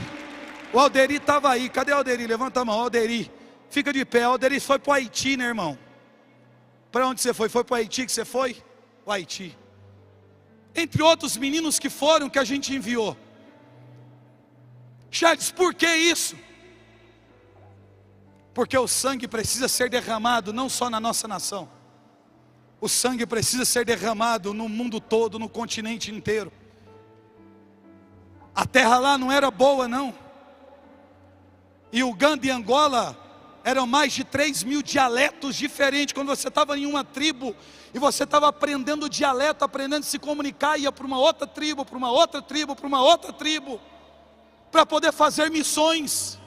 O Alderi estava aí, cadê o Alderi? Levanta a mão, Alderi, fica de pé. O Alderi foi para o Haiti, né, irmão? Para onde você foi? Foi para o Haiti que você foi? O Haiti. Entre outros meninos que foram, que a gente enviou. Charles, por que isso? Porque o sangue precisa ser derramado não só na nossa nação. O sangue precisa ser derramado no mundo todo, no continente inteiro. A terra lá não era boa não. E Uganda e Angola eram mais de 3.000 dialetos diferentes. Quando você estava em uma tribo e você estava aprendendo o dialeto, aprendendo a se comunicar, ia para uma outra tribo, para uma outra tribo, para uma outra tribo, para poder fazer missões.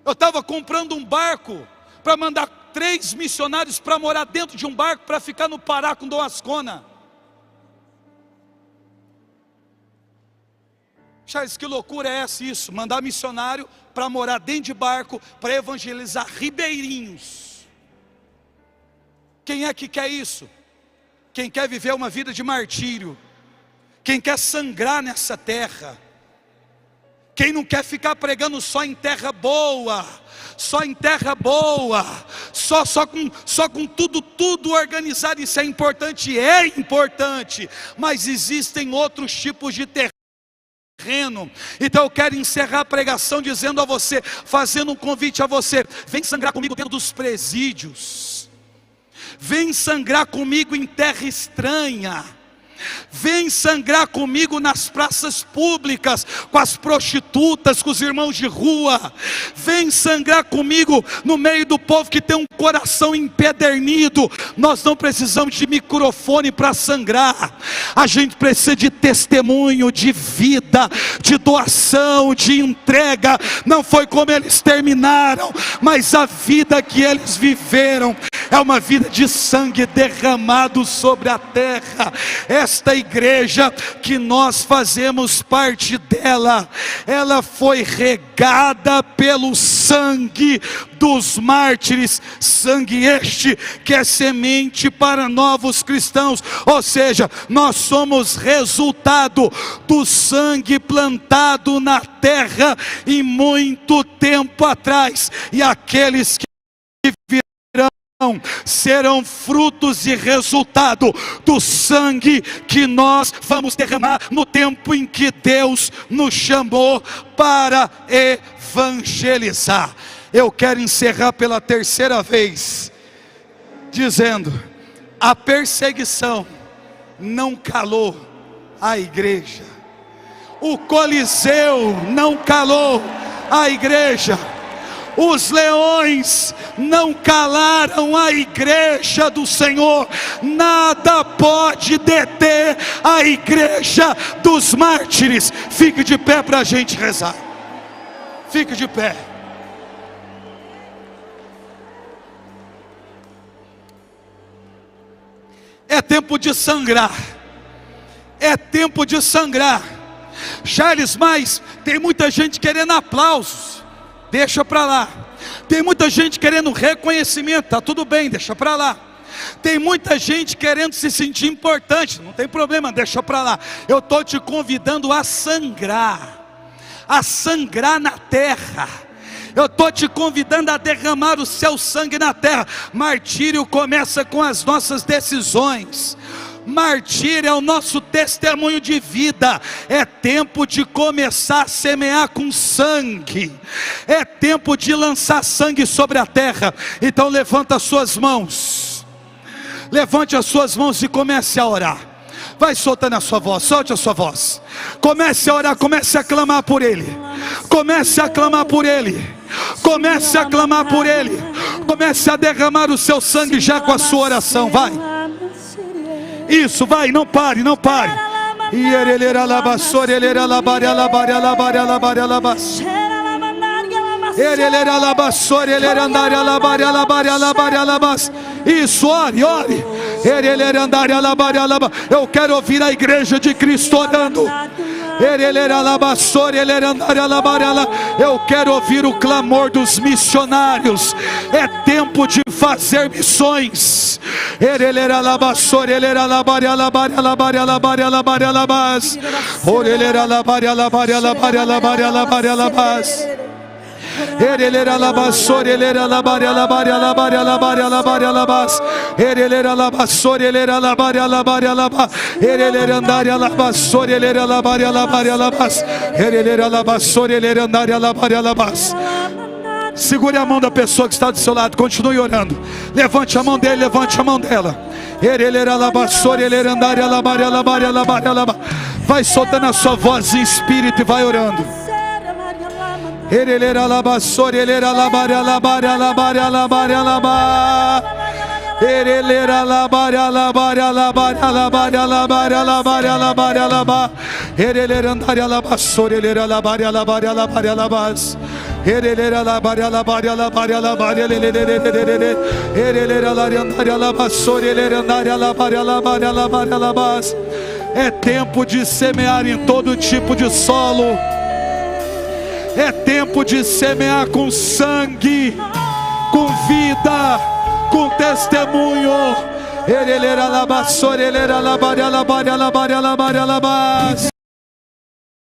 Eu estava comprando um barco para mandar 3 missionários para morar dentro de um barco, para ficar no Pará com Dom Ascona. Charles, que loucura é essa isso? Mandar missionário para morar dentro de barco, para evangelizar ribeirinhos. Quem é que quer isso? Quem quer viver uma vida de martírio, quem quer sangrar nessa terra, quem não quer ficar pregando só em terra boa, só em terra boa, só com tudo organizado. Isso é importante, mas existem outros tipos de terreno. Então eu quero encerrar a pregação dizendo a você, fazendo um convite a você: vem sangrar comigo dentro dos presídios, vem sangrar comigo em terra estranha, vem sangrar comigo nas praças públicas, com as prostitutas, com os irmãos de rua. Vem sangrar comigo no meio do povo que tem um coração empedernido. Nós não precisamos de microfone para sangrar. A gente precisa de testemunho, de vida, de doação, de entrega. Não foi como eles terminaram, mas a vida que eles viveram é uma vida de sangue derramado sobre a terra. Esta igreja que nós fazemos parte dela, ela foi regada pelo sangue dos mártires, sangue este que é semente para novos cristãos. Ou seja, nós somos resultado do sangue plantado na terra em muito tempo atrás, e aqueles que serão frutos e resultado do sangue que nós vamos derramar no tempo em que Deus nos chamou para evangelizar. Eu quero encerrar pela terceira vez dizendo: a perseguição não calou a igreja, o Coliseu não calou a igreja, os leões não calaram a igreja do Senhor. Nada pode deter a igreja dos mártires. Fique de pé para a gente rezar. Fique de pé. É tempo de sangrar. É tempo de sangrar. Charles, mas tem muita gente querendo aplausos. Deixa para lá. Tem muita gente querendo reconhecimento. Tá tudo bem, deixa para lá. Tem muita gente querendo se sentir importante. Não tem problema, deixa para lá. Eu estou te convidando a sangrar na terra. Eu estou te convidando a derramar o seu sangue na terra. Martírio começa com as nossas decisões. Martírio é o nosso testemunho de vida. É tempo de começar a semear com sangue. É tempo de lançar sangue sobre a terra. Então levanta as suas mãos. Levante as suas mãos e comece a orar. Vai soltando a sua voz, solte a sua voz. Comece a orar, comece a clamar por Ele. Comece a clamar por Ele. Comece a clamar por Ele. Comece a derramar o seu sangue já com a sua oração, vai. Isso, vai, não pare, não pare. Isso, ore, ore. Eu quero ouvir a igreja de Cristo orando. Eu quero ouvir o clamor dos missionários. É tempo de fazer missões. Segure a mão da pessoa que está do seu lado, continue orando. Levante a mão dele, levante a mão dela. Vai soltando a sua voz em espírito e vai orando. É tempo de semear em todo tipo de solo. É tempo de semear com sangue, com vida, com testemunho.